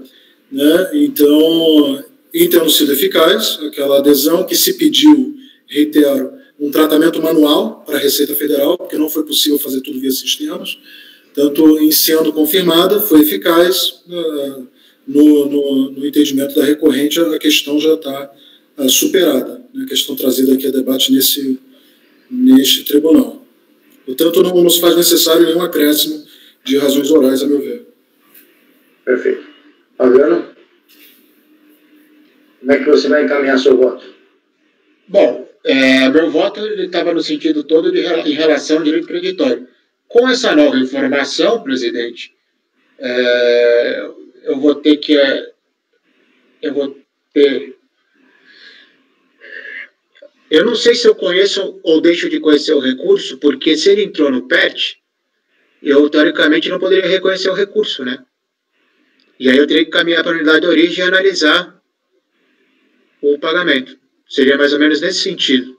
né? Então, em tendo sido eficaz, aquela adesão que se pediu, reitero, um tratamento manual para a Receita Federal, porque não foi possível fazer tudo via sistemas, tanto em sendo confirmada, foi eficaz, no entendimento da recorrente, a questão já está superada, né, a questão trazida aqui a debate neste tribunal. Portanto, não nos faz necessário nenhum acréscimo de razões orais, a meu ver. Perfeito. Fabiano, como é que você vai encaminhar seu voto? Bom, meu voto estava no sentido todo em relação ao direito creditório. Com essa nova informação, presidente, eu vou ter. Eu não sei se eu conheço ou deixo de conhecer o recurso, porque se ele entrou no PET, eu, teoricamente, não poderia reconhecer o recurso, né? E aí eu teria que caminhar para a unidade de origem e analisar o pagamento. Seria mais ou menos nesse sentido.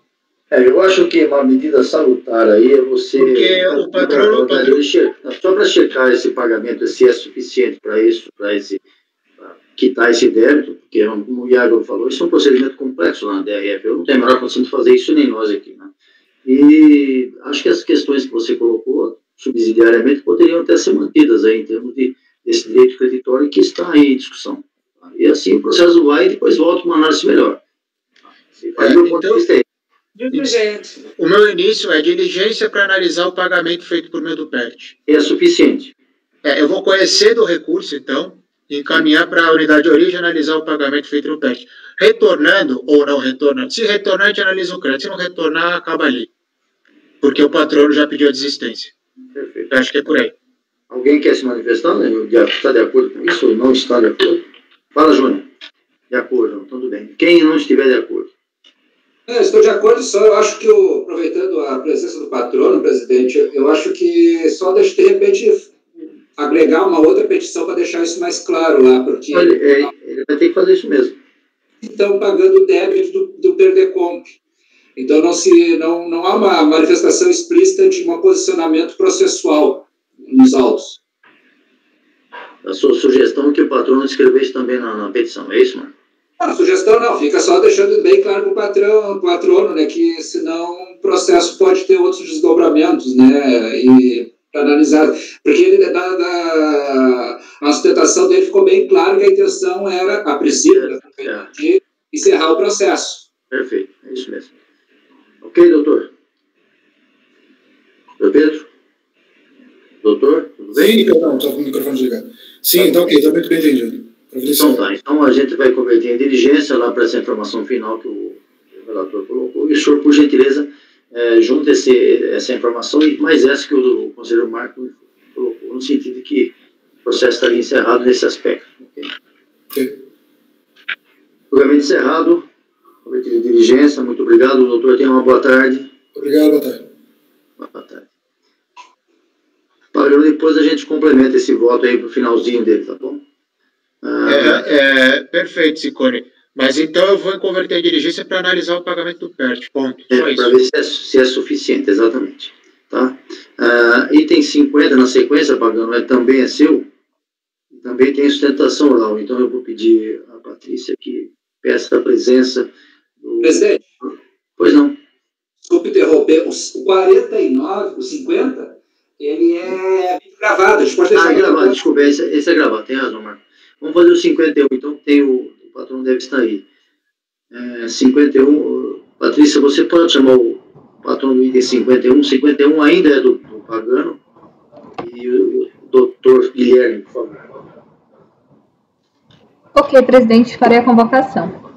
Eu acho que uma medida salutar aí é você... Porque o patrono... Só para checar esse pagamento, se é suficiente para isso, para quitar esse débito, porque, como o Iago falou, isso é um procedimento complexo lá na DRF. Eu não tenho a menor condição de fazer isso, nem nós aqui, né? E acho que as questões que você colocou, subsidiariamente, poderiam até ser mantidas aí, em termos desse direito creditório que está aí em discussão. E assim o processo vai e depois volta uma análise melhor. O meu início é diligência para analisar o pagamento feito por meio do PET. É suficiente. Eu vou conhecer do recurso, então, e encaminhar para a unidade de origem analisar o pagamento feito no PET. Retornando ou não retornando. Se retornar, a gente analisa o crédito. Se não retornar, acaba ali. Porque o patrono já pediu a desistência. Perfeito. Eu acho que é por aí. Alguém quer se manifestar? Né? Está de acordo com isso ou não está de acordo? Fala, Júnior. De acordo, tudo bem. Quem não estiver de acordo? Estou de acordo, só eu acho que, aproveitando a presença do patrono, presidente, eu acho que só deixa, de repente, agregar uma outra petição para deixar isso mais claro lá, porque... Ele vai ter que fazer isso mesmo. Estão pagando o débito do Perdecomp. Então, não há uma manifestação explícita de um posicionamento processual nos autos. A sua sugestão é que o patrono escrevesse também na petição, é isso, mano? A sugestão não, fica só deixando bem claro para o patrono, né, que senão o processo pode ter outros desdobramentos, né, e analisar, porque ele, a sustentação dele ficou bem claro que a intenção era, a princípio, de encerrar o processo. Perfeito, é isso mesmo. Ok, doutor? Doutor Pedro? Doutor, tudo bem? Sim, perdão, estava com o microfone desligado. Sim, então ok, está muito bem entendido. Então tá, então a gente vai converter em diligência lá para essa informação final que o relator colocou, e o senhor, por gentileza, junta essa informação e mais essa que o conselheiro Marco colocou, no sentido de que o processo estaria encerrado nesse aspecto. Ok. Julgamento encerrado, convertido em diligência, muito obrigado, doutor, tenha uma boa tarde. Obrigado, boa tarde. Boa tarde. Padrão, depois a gente complementa esse voto aí para o finalzinho dele, tá bom? Perfeito, Ciccone. Mas então eu vou converter em diligência para analisar o pagamento do PERT, ponto. Para ver se é suficiente, exatamente. Tá? Item 50, na sequência, Pagano, também é seu, também tem sustentação oral, então eu vou pedir a Patrícia que peça a presença do... Presidente? Pois não. Desculpe interromper, o 49, o 50, ele é gravado, a gente pode deixar... gravado, desculpa, esse é gravado, tem razão, Marco. Vamos fazer o 51, então tem o patrão deve estar aí. 51, Patrícia, você pode chamar o patrão do item 51. 51 ainda é do Pagano. E o doutor Guilherme, por favor. Ok, presidente, farei a convocação.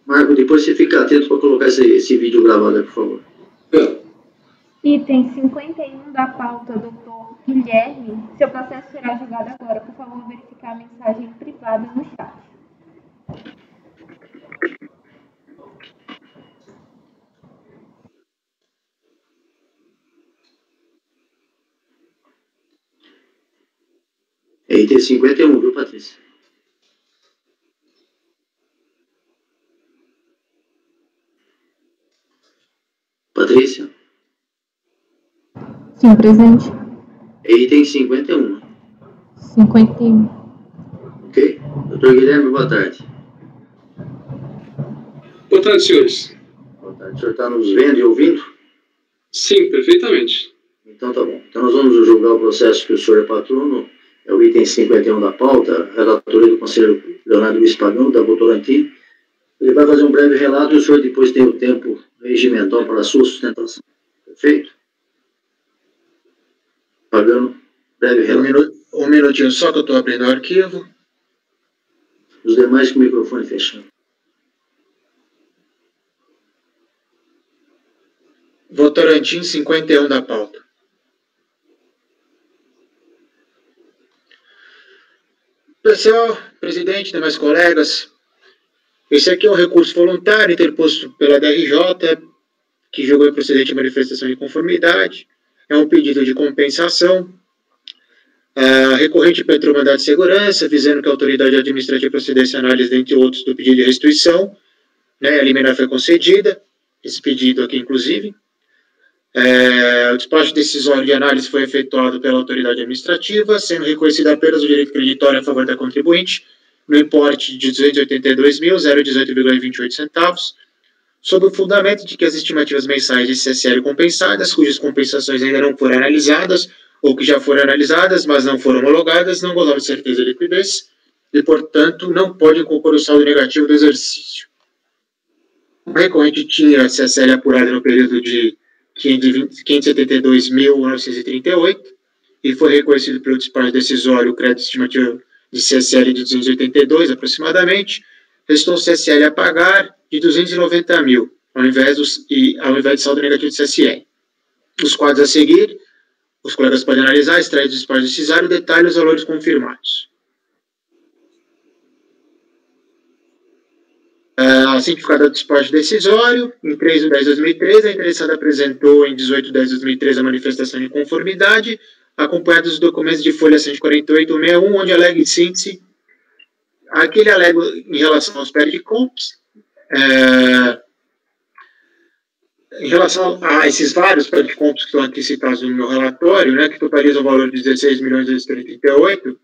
Marco, depois você fica atento para colocar esse vídeo gravado aí, por favor. Item 51 da pauta, doutor Guilherme. Seu processo será julgado agora. Por favor, verificar a mensagem privada no chat. Item 51, viu, Patrícia? Patrícia? Sim, presidente. Item 51. 51. Ok? Doutor Guilherme, boa tarde. Boa tarde, senhores. Boa tarde. O senhor está nos vendo e ouvindo? Sim, perfeitamente. Então tá bom. Então nós vamos julgar o processo que o senhor é patrono, é o item 51 da pauta, relatoria do conselheiro Leonardo Luiz Pagano, da Votorantim. Ele vai fazer um breve relato e o senhor depois tem o tempo regimental para a sua sustentação. Perfeito? Pagano, breve relato. Um minutinho só que eu estou abrindo o arquivo. Os demais com o microfone fechado. Votorantim 51 da pauta. Pessoal, presidente, demais colegas, esse aqui é um recurso voluntário interposto pela DRJ, que julgou improcedente a manifestação de conformidade. É um pedido de compensação. A recorrente petrou mandado de segurança, visando que a autoridade administrativa procedesse a análise, dentre outros, do pedido de restituição. A liminar foi concedida, esse pedido aqui, inclusive. O despacho decisório de análise foi efetuado pela autoridade administrativa, sendo reconhecido apenas o direito creditório a favor da contribuinte, no importe de R$ 282.018,28 centavos, sob o fundamento de que as estimativas mensais de CSL compensadas, cujas compensações ainda não foram analisadas, ou que já foram analisadas, mas não foram homologadas, não gozam de certeza de liquidez, e, portanto, não podem compor o saldo negativo do exercício. O recorrente tinha CSL apurada no período de 572.938, e foi reconhecido pelo despacho decisório o crédito estimativo de CSL de 282, aproximadamente. Restou CSL a pagar de 290 mil, ao invés de saldo negativo de CSL. Os quadros a seguir, os colegas podem analisar, extrair do despacho decisório, detalhe os valores confirmados. Cientificado do despacho decisório, em 3/10/2013, a interessada apresentou em 18/10/2013 a manifestação de conformidade, acompanhada dos documentos de folha 148/61, onde alega em síntese aquele alego em relação aos pericontos, em relação a esses vários pericontos que estão aqui citados no meu relatório, que totalizam o valor de 16.238,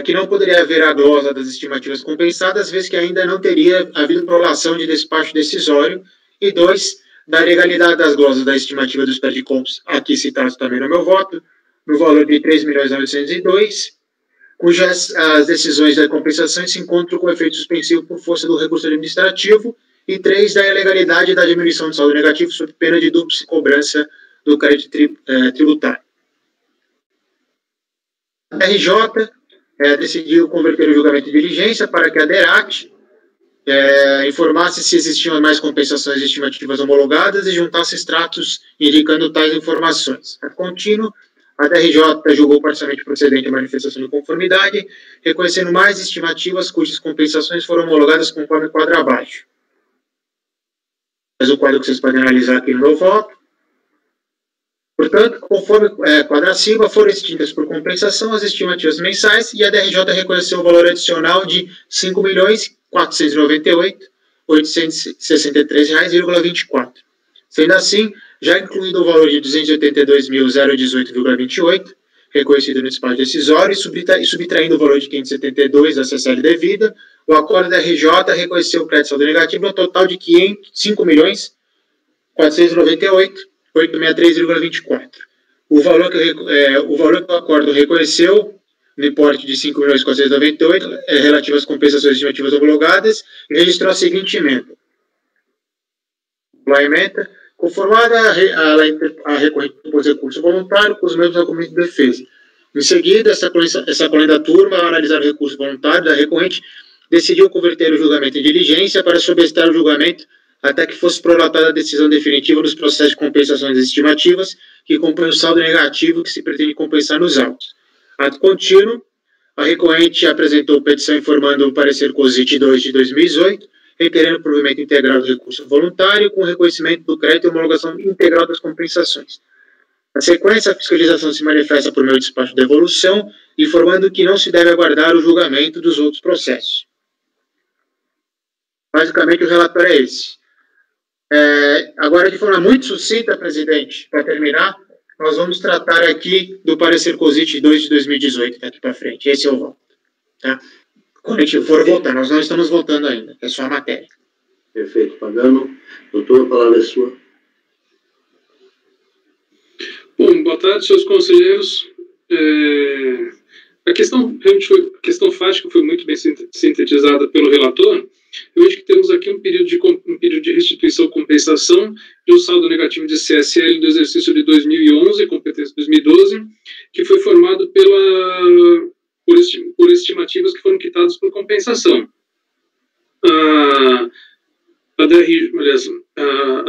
que não poderia haver a glosa das estimativas compensadas, vez que ainda não teria havido prolação de despacho decisório, e 2, da legalidade das glosas da estimativa dos PERDICOMPs, aqui citados também no meu voto, no valor de 3.902.000, cujas as decisões da compensação se encontram com efeito suspensivo por força do recurso administrativo, e 3, da ilegalidade da diminuição de saldo negativo sob pena de dupla cobrança do crédito tributário. A RJ decidiu converter o julgamento de diligência para que a DERAT informasse se existiam mais compensações estimativas homologadas e juntasse extratos indicando tais informações. A contínuo, a DRJ julgou parcialmente procedente a manifestação de conformidade, reconhecendo mais estimativas cujas compensações foram homologadas conforme o quadro abaixo. Mas o quadro que vocês podem analisar aqui no meu voto. Portanto, conforme quadro acima, foram extintas por compensação as estimativas mensais e a DRJ reconheceu o valor adicional de R$ 5.498.863,24. Sendo assim, já incluído o valor de R$ 282.018,28, reconhecido no despacho decisório, e subtraindo o valor de R$ 572 da CCL devida, o acordo da RJ reconheceu o crédito saldo negativo no total de R$ 5.498.863,24. O valor que o acordo reconheceu, no importe de R$ 5.498.000, relativo às compensações estimativas homologadas, e registrou a seguinte emenda. A emenda, conformada a recorrente do recurso voluntário com os mesmos argumentos de defesa. Em seguida, essa colenda turma, ao analisar o recurso voluntário da recorrente, decidiu converter o julgamento em diligência para sobrestar o julgamento até que fosse prolatada a decisão definitiva nos processos de compensações estimativas que compõem o saldo negativo que se pretende compensar nos autos. Ato contínuo, a recorrente apresentou petição informando o parecer COSIT 2 de 2018, requerendo o provimento integral do recurso voluntário com reconhecimento do crédito e homologação integral das compensações. Na sequência, a fiscalização se manifesta por meio de despacho de devolução, informando que não se deve aguardar o julgamento dos outros processos. Basicamente, o relatório é esse. Agora, de forma muito sucinta, presidente, para terminar, nós vamos tratar aqui do parecer COSIT 2 de 2018, daqui para frente. Esse é o voto. Tá? Quando a gente for votar, nós não estamos votando ainda, é só a matéria. Perfeito, Pagano. Doutor, a palavra é sua. Bom, boa tarde, senhores conselheiros. A questão fática foi muito bem sintetizada pelo relator. Eu vejo que temos aqui um período de restituição ou compensação de um saldo negativo de CSL do exercício de 2011, competência 2012, que foi formado por estimativas que foram quitadas por compensação. A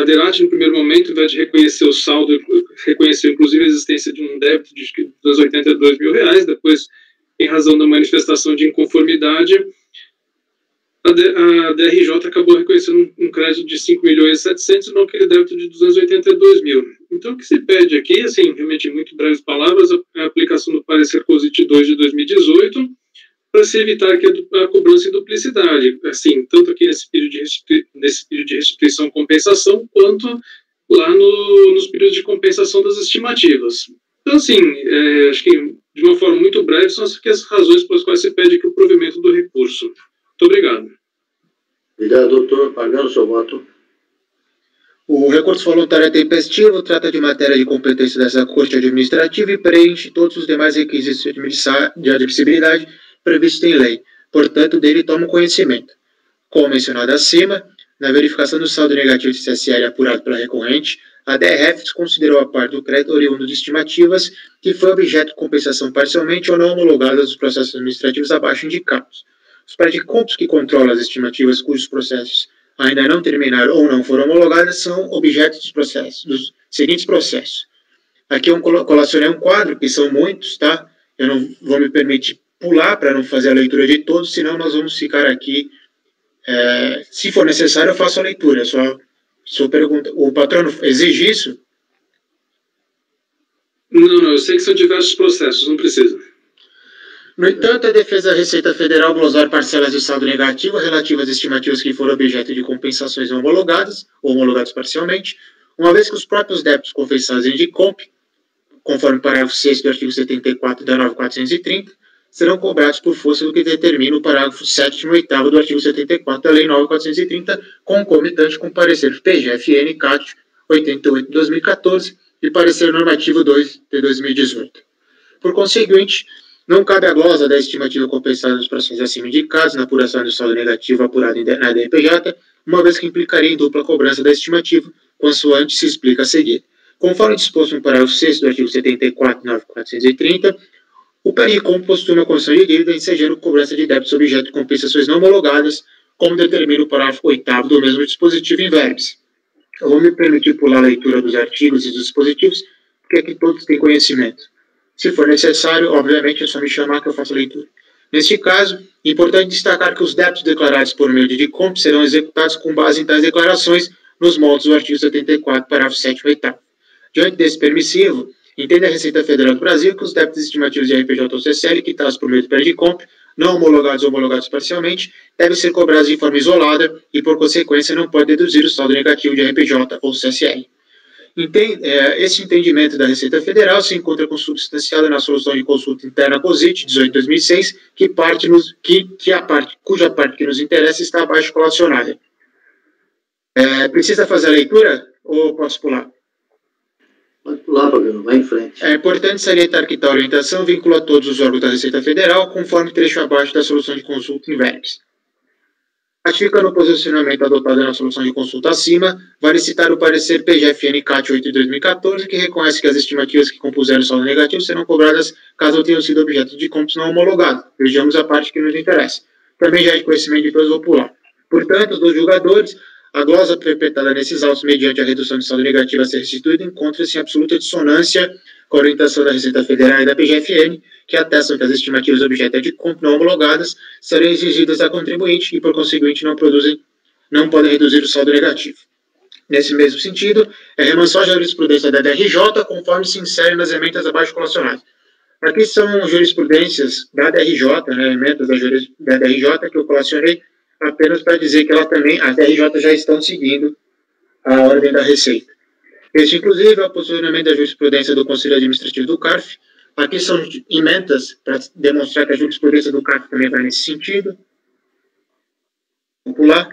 DERAT, no primeiro momento, ao invés de reconhecer o saldo, reconheceu inclusive a existência de um débito de R$ 282.000, depois, em razão da manifestação de inconformidade, a DRJ acabou reconhecendo um crédito de 5.700.000, não aquele débito de 282.000. Então, o que se pede aqui, assim, realmente em muito breves palavras, a aplicação do parecer COSIT 2 de 2018, para se evitar a cobrança em duplicidade, assim, tanto aqui nesse período de restituição e compensação, quanto lá nos períodos de compensação das estimativas. Então, assim, acho que de uma forma muito breve, são as razões pelas quais se pede aqui o provimento do recurso. Muito obrigado. Obrigado, doutor. Pagando o seu voto. O recurso voluntário é tempestivo, trata de matéria de competência dessa Corte Administrativa e preenche todos os demais requisitos de admissibilidade previstos em lei. Portanto, dele toma conhecimento. Como mencionado acima, na verificação do saldo negativo de CSL apurado pela recorrente, a DRF considerou a parte do crédito oriundo de estimativas que foi objeto de compensação parcialmente ou não homologada dos processos administrativos abaixo indicados. Os PERDICOMPs que controlam as estimativas cujos processos ainda não terminaram ou não foram homologadas são objetos dos seguintes processos. Aqui eu colacionei um quadro, que são muitos, tá? Eu não vou me permitir pular para não fazer a leitura de todos, senão nós vamos ficar aqui. Se for necessário, eu faço a leitura. Só pergunta, o patrono exige isso? Não, eu sei que são diversos processos, não precisa. No entanto, a defesa da Receita Federal glosar parcelas de saldo negativo relativas às estimativas que foram objeto de compensações não homologadas, ou homologadas parcialmente, uma vez que os próprios débitos confessados em DICOMP, conforme o parágrafo 6º do artigo 74 da 9430, serão cobrados por força do que determina o parágrafo 7º e 8º do artigo 74 da Lei 9430, concomitante com o parecer PGFN, CAT, 88 de 2014 e parecer normativo 2 de 2018. Por conseguinte, não cabe a glosa da estimativa compensada nos processos acima indicados na apuração do saldo negativo apurado na DRPJ, uma vez que implicaria em dupla cobrança da estimativa, consoante se explica a seguir. Conforme disposto no parágrafo 6º do artigo 74.9.430, o PRICOM possui uma condição de dívida ensejando cobrança de débitos objeto de compensações não homologadas, como determina o parágrafo 8º do mesmo dispositivo em verbis. Eu vou me permitir pular a leitura dos artigos e dos dispositivos, porque aqui todos têm conhecimento. Se for necessário, obviamente, é só me chamar que eu faço a leitura. Neste caso, é importante destacar que os débitos declarados por meio de DICOMP serão executados com base em tais declarações nos moldes do artigo 74, parágrafo 7º e 8º. Diante desse permissivo, entende a Receita Federal do Brasil que os débitos estimativos de RPJ ou CCL quitados por meio do PRDICOMP, não homologados ou homologados parcialmente, devem ser cobrados de forma isolada e, por consequência, não pode deduzir o saldo negativo de RPJ ou CSL. Esse entendimento da Receita Federal se encontra consubstanciado na solução de consulta interna COSIT 18/2006, cuja parte que nos interessa está abaixo colacionada. Precisa fazer a leitura ou posso pular? Pode pular, Fabiano, vai em frente. É importante salientar que tal orientação vincula todos os órgãos da Receita Federal, conforme trecho abaixo da solução de consulta em verbis. Ratificando o posicionamento adotado na solução de consulta acima, vale citar o parecer PGFN-CAT 8 de 2014, que reconhece que as estimativas que compuseram o saldo negativo serão cobradas caso tenham sido objeto de compras não homologados. Vejamos a parte que nos interessa. Também já é de conhecimento de todos, vou pular. Portanto, dos julgadores, a glosa perpetrada nesses autos mediante a redução de saldo negativo a ser restituído encontra-se em absoluta dissonância com a orientação da Receita Federal e da PGFN, que atestam que as estimativas objeto de compra não homologadas serão exigidas a contribuinte e, por conseguinte, não podem reduzir o saldo negativo. Nesse mesmo sentido, é remansosa a jurisprudência da DRJ, conforme se insere nas emendas abaixo colacionadas. Aqui são jurisprudências da DRJ, emendas da DRJ que eu colacionei, apenas para dizer que as DRJ já estão seguindo a ordem da Receita. Este, inclusive, é o posicionamento da jurisprudência do Conselho Administrativo do CARF. Aqui são emendas para demonstrar que a jurisprudência do CARF também vai nesse sentido. Vou pular.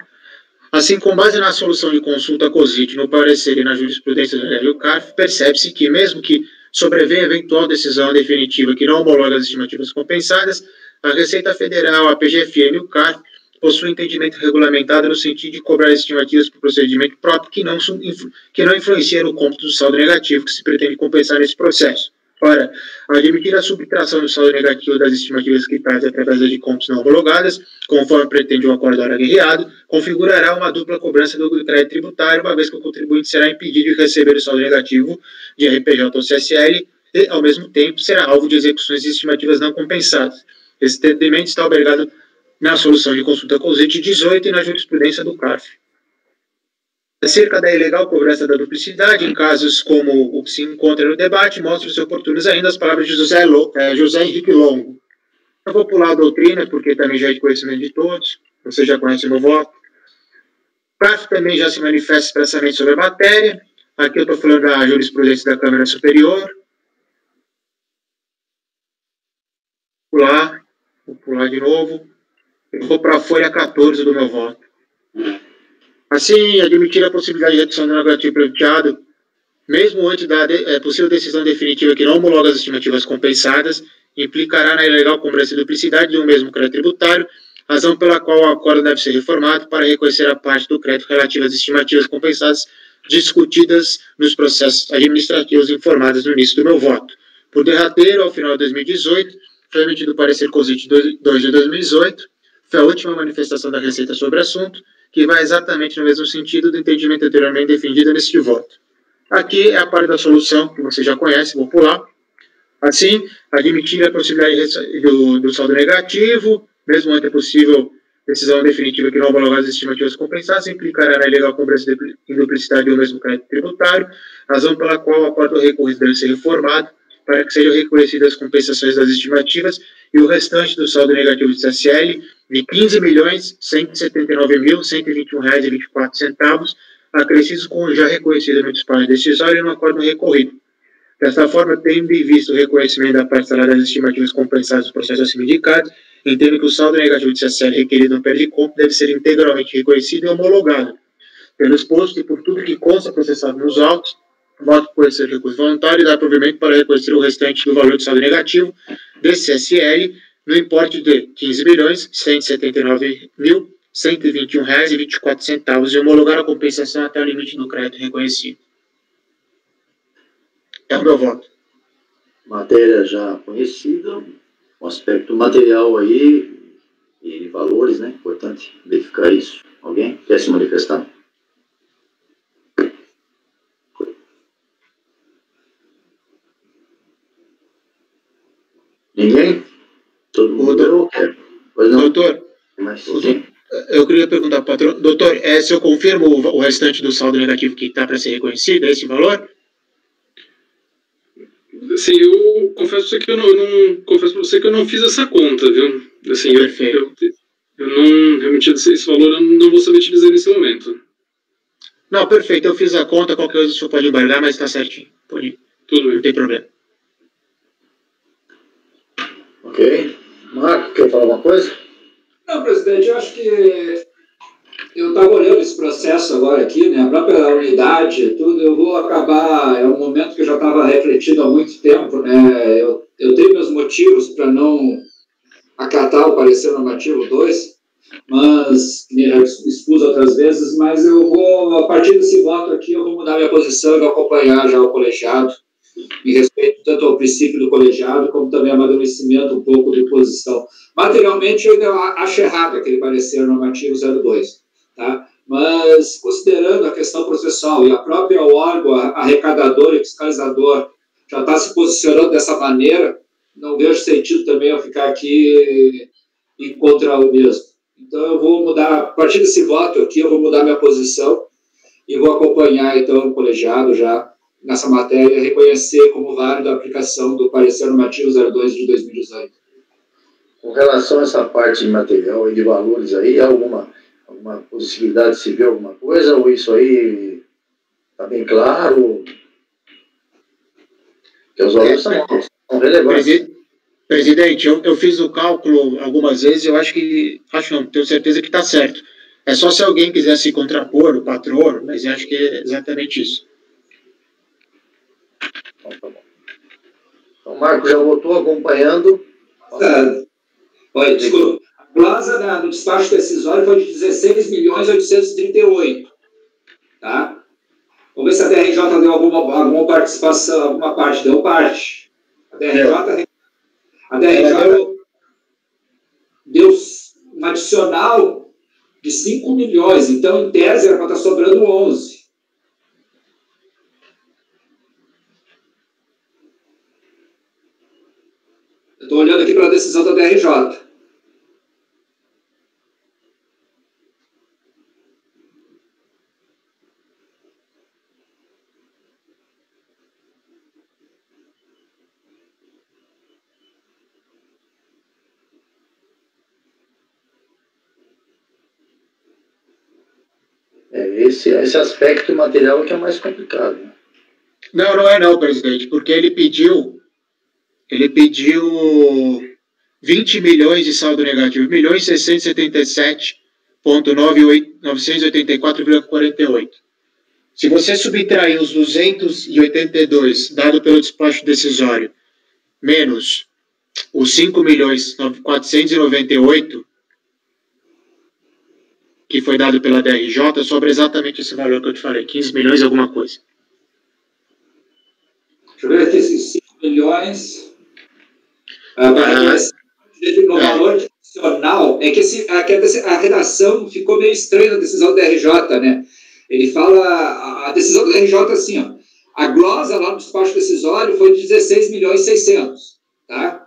Assim, com base na solução de consulta COSIT, no parecer e na jurisprudência do CARF, percebe-se que, mesmo que sobrevenha eventual decisão definitiva que não homologa as estimativas compensadas, a Receita Federal, a PGFN e o CARF possui entendimento regulamentado no sentido de cobrar estimativas por procedimento próprio que não influencia no cômputo do saldo negativo que se pretende compensar nesse processo. Ora, admitir a subtração do saldo negativo das estimativas quitadas através de cômputos não homologadas, conforme pretende o acordo ora guerreado, configurará uma dupla cobrança do crédito tributário, uma vez que o contribuinte será impedido de receber o saldo negativo de RPJ ou CSL e, ao mesmo tempo, será alvo de execuções de estimativas não compensadas. Esse entendimento está albergado na solução de consulta COSIT 18 e na jurisprudência do CARF. Acerca da ilegal cobrança da duplicidade, em casos como o que se encontra no debate, mostram-se oportunas ainda as palavras de José Henrique Longo. Eu vou pular a doutrina, porque também já é de conhecimento de todos, você já conhece o meu voto. O CARF também já se manifesta expressamente sobre a matéria. Aqui eu estou falando da jurisprudência da Câmara Superior. Vou pular de novo. Eu vou para a folha 14 do meu voto. Assim, admitir a possibilidade de redução do negativo pleiteado, mesmo antes da possível decisão definitiva que não homologa as estimativas compensadas, implicará na ilegal cobrança e duplicidade de um mesmo crédito tributário, razão pela qual o acordo deve ser reformado para reconhecer a parte do crédito relativa às estimativas compensadas discutidas nos processos administrativos informados no início do meu voto. Por derradeiro, ao final de 2018, foi emitido o parecer COSIT 2 de 2018, foi a última manifestação da Receita sobre o assunto, que vai exatamente no mesmo sentido do entendimento anteriormente defendido neste voto. Aqui é a parte da solução, que você já conhece, vou pular. Assim, admitir a possibilidade do saldo negativo, mesmo antes possível decisão definitiva que não homologar as estimativas compensadas, implicará na ilegal cobrança em duplicidade do mesmo crédito tributário, razão pela qual o acordo recorrido deve ser reformado para que sejam reconhecidas as compensações das estimativas e o restante do saldo negativo de CSL de R$ 15.179.121,24, acrescidos com o já reconhecido no despacho decisório e no acordo recorrido. Desta forma, tendo em vista o reconhecimento da parcela das estimativas compensadas do processo acima indicado, entendo que o saldo negativo de CSL requerido no PRDICOMP deve ser integralmente reconhecido e homologado. pelo exposto e por tudo que consta processado nos autos, o voto pode ser recurso voluntário e dá provimento para reconhecer o restante do valor de saldo negativo desse CSL no importe de R$ 15.179.121,24 e homologar a compensação até o limite do crédito reconhecido. É o meu voto. Matéria já conhecida, o aspecto material aí e valores, né? Importante verificar isso. Alguém quer se manifestar? Ninguém? Todo mundo quer. Pois não? Doutor, eu queria perguntar para o patrão. Doutor, se eu confirmo o restante do saldo negativo que está para ser reconhecido, é esse valor? Sim, eu confesso para você que eu não fiz essa conta, viu? Assim, eu não realmente esse valor eu não vou saber te dizer nesse momento. Não, perfeito. Eu fiz a conta, qualquer coisa o senhor pode embargar, mas está certinho. Pode ir. Tudo bem. Não tem problema. Ok. Marco, quer falar alguma coisa? Não, presidente, eu acho que eu estava olhando esse processo agora aqui, né, a própria unidade, tudo, eu vou acabar, é um momento que eu já estava refletindo há muito tempo, né, eu tenho meus motivos para não acatar o parecer normativo 2, mas, que já expus outras vezes, mas eu vou, a partir desse voto aqui, eu vou mudar minha posição e vou acompanhar já o colegiado, em respeito tanto ao princípio do colegiado, como também ao amadurecimento um pouco de posição. Materialmente, eu ainda acho errado aquele parecer normativo 02, tá? Mas, considerando a questão processual e a própria órgão arrecadador e fiscalizador já está se posicionando dessa maneira, não vejo sentido também eu ficar aqui em contra o mesmo. Então, eu vou mudar, a partir desse voto aqui, eu vou mudar minha posição e vou acompanhar, então, o colegiado já nessa matéria, reconhecer como válida a aplicação do parecer normativo 02 de 2018. Com relação a essa parte material e de valores aí, há alguma possibilidade de se ver alguma coisa, ou isso aí está bem claro? Que os valores são relevantes. Presidente, eu fiz o cálculo algumas vezes, tenho certeza que está certo. É só se alguém quiser se contrapor, o patrono, mas eu acho que é exatamente isso. Então, tá bom. Então, o Marco já voltou acompanhando. Desculpa. A glosa no despacho decisório foi de 16.838. Tá? Vamos ver se a DRJ deu alguma participação, alguma parte. Deu parte. A DRJ deu um adicional de 5 milhões. Então, em tese, era para estar sobrando 11. Estou olhando aqui para a decisão da DRJ. Esse aspecto material que é mais complicado. Né? Não é não, presidente, porque ele pediu 20 milhões de saldo negativo, 1.677.984,48. Se você subtrair os 282 dado pelo despacho decisório, menos os 5.498 que foi dado pela DRJ, sobra exatamente esse valor que eu te falei, 15 milhões e alguma coisa. Deixa eu ver aqui, esses 5 milhões... no valor adicional, é que a redação ficou meio estranha na decisão da DRJ, né? Ele fala, a decisão da DRJ assim, ó, a glosa lá no despacho decisório foi de 16.600.000, tá?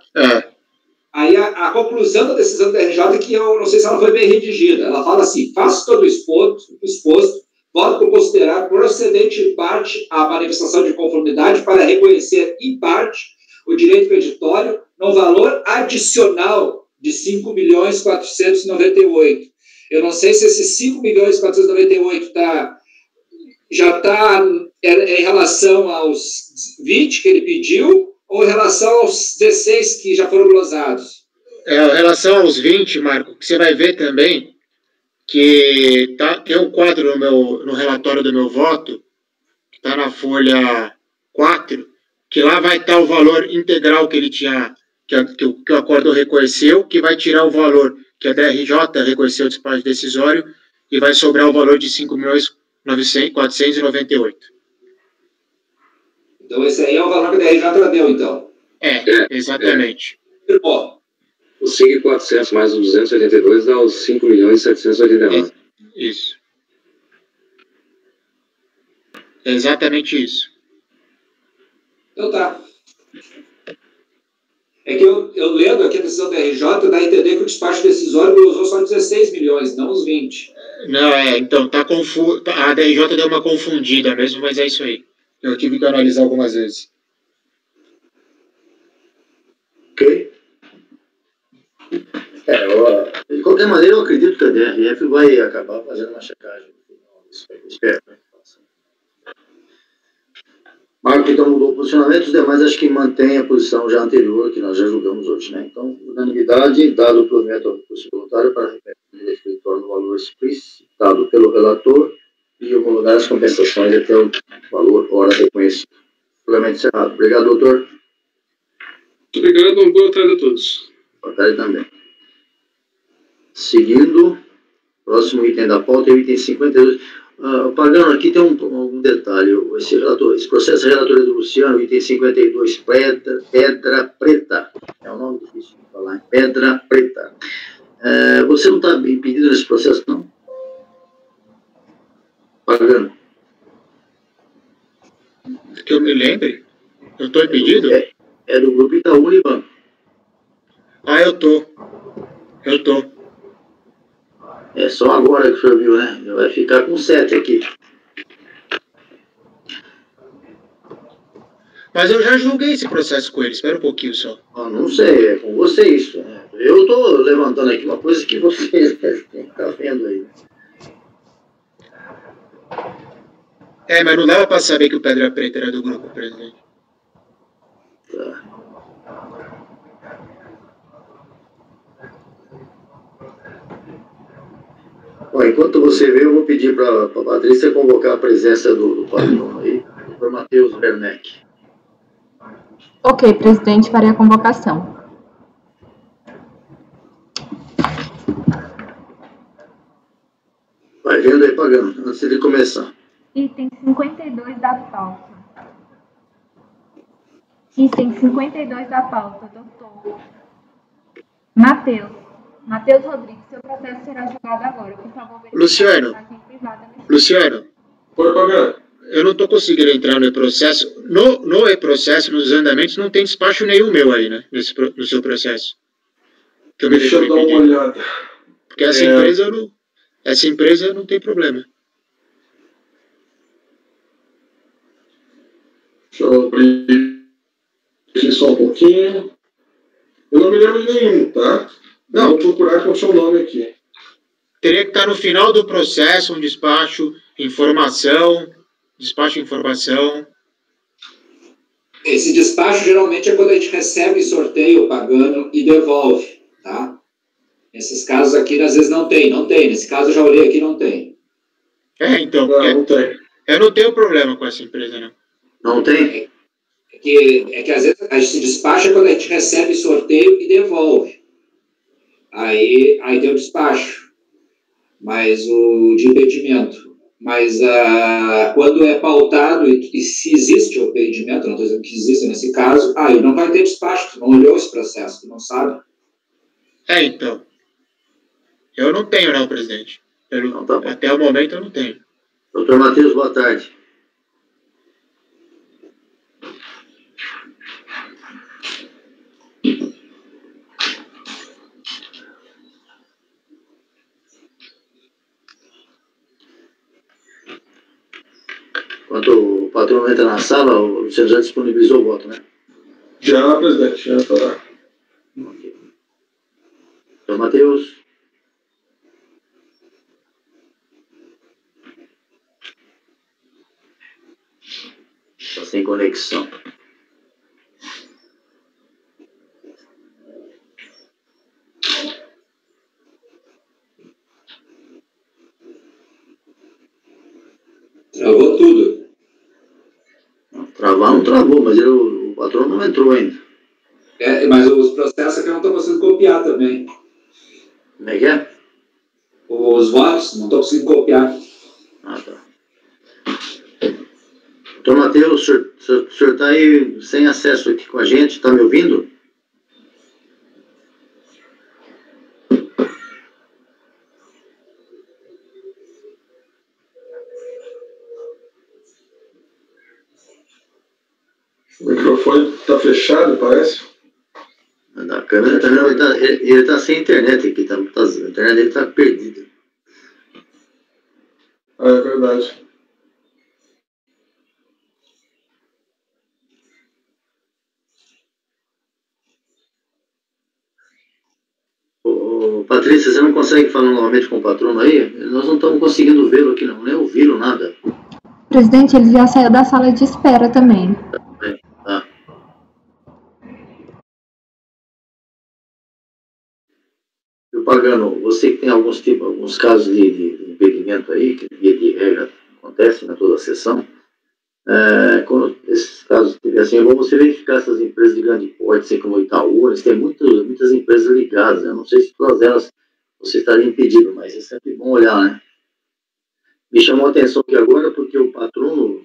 Aí a conclusão da decisão da DRJ é que eu não sei se ela foi bem redigida. Ela fala assim, faço todo o exposto, pode considerar procedente em parte a manifestação de conformidade para reconhecer em parte o direito peditório no valor adicional de 5.498.000. Eu não sei se esses 5.498.000 já está em relação aos 20 que ele pediu ou em relação aos 16 que já foram glosados. Em relação aos 20, Marco, que você vai ver também, que tem um quadro no relatório do meu voto, que está na folha 4, que lá vai estar o valor integral que ele tinha, que o acordo reconheceu, que vai tirar o valor que a DRJ reconheceu o despacho decisório e vai sobrar o valor de 5.498. Então, esse aí é o valor que a DRJ deu, então. Exatamente. Os 5.400 mais os 282 dá os 5.789. Isso. É exatamente isso. Então tá. É que eu lendo aqui a decisão da RJ, dá a entender que o despacho decisório usou só 16 milhões, não os 20. Não, então, tá confuso. A DRJ deu uma confundida mesmo, mas é isso aí. Eu tive que analisar algumas vezes. Ok. De qualquer maneira, eu acredito que a DRF vai acabar fazendo uma checagem no final. Espero, né? Marco, então, mudou o posicionamento, os demais acho que mantém a posição já anterior, que nós já julgamos hoje, né? Então, unanimidade, dado o método do curso voluntário para refeitório no valor explicitado pelo relator e homologar as compensações até o valor hora reconhecido. Regulamento encerrado. Obrigado, doutor. Muito obrigado, uma boa tarde a todos. Boa tarde também. Seguindo, próximo item da pauta é o item 52. Pagano, aqui tem um detalhe. Esse processo de relatoria do Luciano, item 52, Pedra Preta. É um nome difícil de falar, hein? Pedra Preta. Você não está impedido nesse processo, não? Pagano. Que eu me lembre? Eu estou impedido? É do grupo Itaú Unibanco. Eu tô. É só agora que o senhor viu, né? Vai ficar com 7 aqui. Mas eu já julguei esse processo com ele, espera um pouquinho só. Não sei, é com você isso, né? Eu estou levantando aqui uma coisa que vocês estão vendo aí. Mas não dava para saber que o Pedra Preta era do grupo, presidente. Tá. Bom, enquanto você vê, eu vou pedir para a Patrícia convocar a presença do patrão aí, o Dr. Matheus Werneck. Ok, presidente, farei a convocação. Vai vendo aí, Pagano, antes de começar. Item 52 da pauta. Item 52 da pauta, doutor Matheus Rodrigues, seu processo será julgado agora. Por favor, Luciano. Oi, Pagano. Eu não estou conseguindo entrar no e-processo. No e-processo, nos andamentos, não tem despacho nenhum meu aí, né? No seu processo. Deixa eu dar uma olhada. Porque essa empresa não tem problema. Deixa eu abrir aqui só um pouquinho. Eu não me lembro de nenhum, tá? Não. Vou procurar com o seu nome aqui. Teria que estar no final do processo um despacho, informação. Esse despacho geralmente é quando a gente recebe sorteio pagando e devolve, tá? Nesses casos aqui, às vezes não tem. Nesse caso, eu já olhei aqui, não tem. Então, não tem. Eu não tenho problema com essa empresa, não. Não tem? É que às vezes esse despacho é quando a gente recebe sorteio e devolve. Aí tem o despacho. Mas o de impedimento. Mas quando é pautado e se existe o impedimento, não estou dizendo que existe nesse caso, aí não vai ter despacho, tu não olhou esse processo, tu não sabe. Então. Eu não tenho, não, presidente. Até o momento eu não tenho. Doutor Matheus, boa tarde. Enquanto o patrão entra na sala, o Luciano já disponibilizou o voto, né? Já, presidente, já está lá. Ok. Doutor Matheus. Está sem conexão. Travou tudo. Travar não travou, mas o patrão não entrou ainda. Mas os processos aqui não estão conseguindo copiar também. Como é que é? Os votos não estão conseguindo copiar. Ah, tá. Doutor Matheus, o senhor está aí sem acesso aqui com a gente, está me ouvindo? O microfone está fechado, parece. Na câmera também ele está sem internet aqui, a internet dele está perdida. Ah, é verdade. Patrícia, você não consegue falar novamente com o patrono aí? Nós não estamos conseguindo vê-lo aqui, não, nem ouvi-lo, nada. Presidente, ele já saiu da sala de espera também. Tá. E o Pagano, você que tem alguns casos de impedimento aí, que de regra acontece na toda a sessão, quando esses casos estiverem assim, é bom você verificar essas empresas de grande porte, assim como o Itaú, eles têm muitas empresas ligadas, né? Eu não sei se todas elas você estaria impedido, mas é sempre bom olhar, né? Me chamou a atenção aqui agora porque o patrono,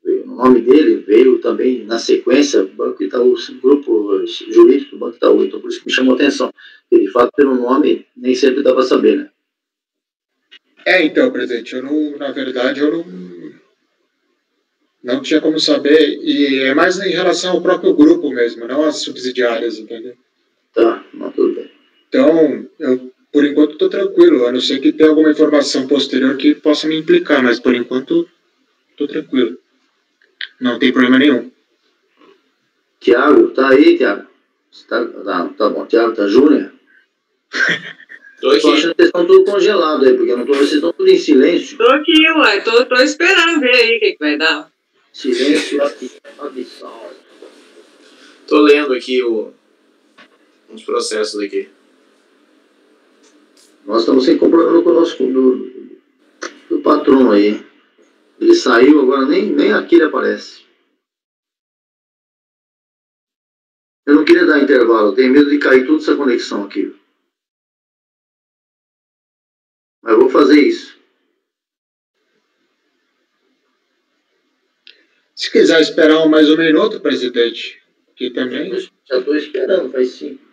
o nome dele veio também na sequência, Banco Itaú, grupo jurídico do Banco Itaú, então por isso que me chamou a atenção. E de fato, pelo nome, nem sempre dá para saber, né? Então, presidente, na verdade, eu não tinha como saber, e é mais em relação ao próprio grupo mesmo, não às subsidiárias, entendeu? Tá, não, tudo bem. Então, eu, por enquanto, estou tranquilo, a não ser que tenha alguma informação posterior que possa me implicar, mas por enquanto, estou tranquilo. Não tem problema nenhum. Tiago, tá aí, Tiago? Tá bom, Tiago, tá Júnior? Tô achando que eles estão tudo congelados aí, porque eu não tô vendo, vocês estão tudo em silêncio. Tô aqui, uai, tô esperando ver aí o que vai dar. Silêncio abissal. Tô lendo aqui uns processos aqui. Nós estamos sem compromisso com o nosso do patrão aí. Ele saiu, agora nem aqui ele aparece. Eu não queria dar intervalo, eu tenho medo de cair toda essa conexão aqui. Mas eu vou fazer isso. Se quiser esperar mais um minuto, presidente, aqui também. Já estou esperando, faz 5.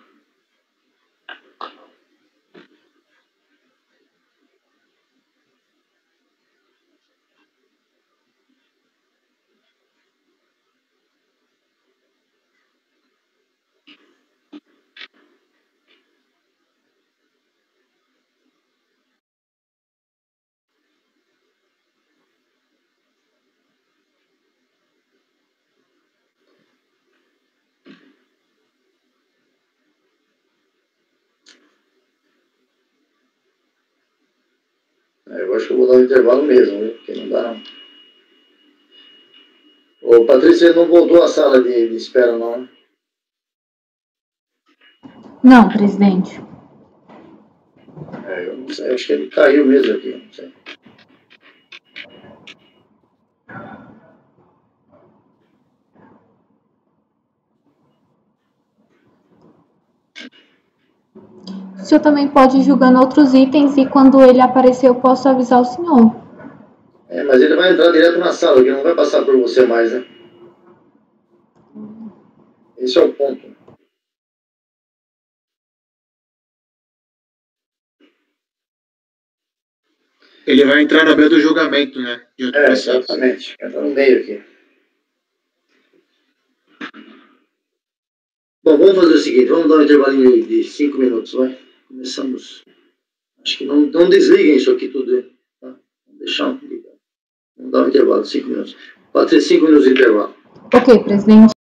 Eu acho que eu vou dar um intervalo mesmo, né? Porque não dá não. Ô, Patrícia, não voltou à sala de espera, não, né? Não, presidente. Eu não sei, acho que ele caiu mesmo aqui, não sei. O senhor também pode ir julgando outros itens e quando ele aparecer eu posso avisar o senhor. Mas ele vai entrar direto na sala, que não vai passar por você mais, né? Esse é o ponto. Ele vai entrar no meio do julgamento, né? Exatamente. Entra no meio aqui. Bom, vamos fazer o seguinte, vamos dar um intervalinho de 5 minutos, vai. Começamos. Acho que não desliguem isso aqui tudo, tá? Vamos deixar ligado. Vamos dar um intervalo de 5 minutos. Pode ter 5 minutos de intervalo. Ok, presidente.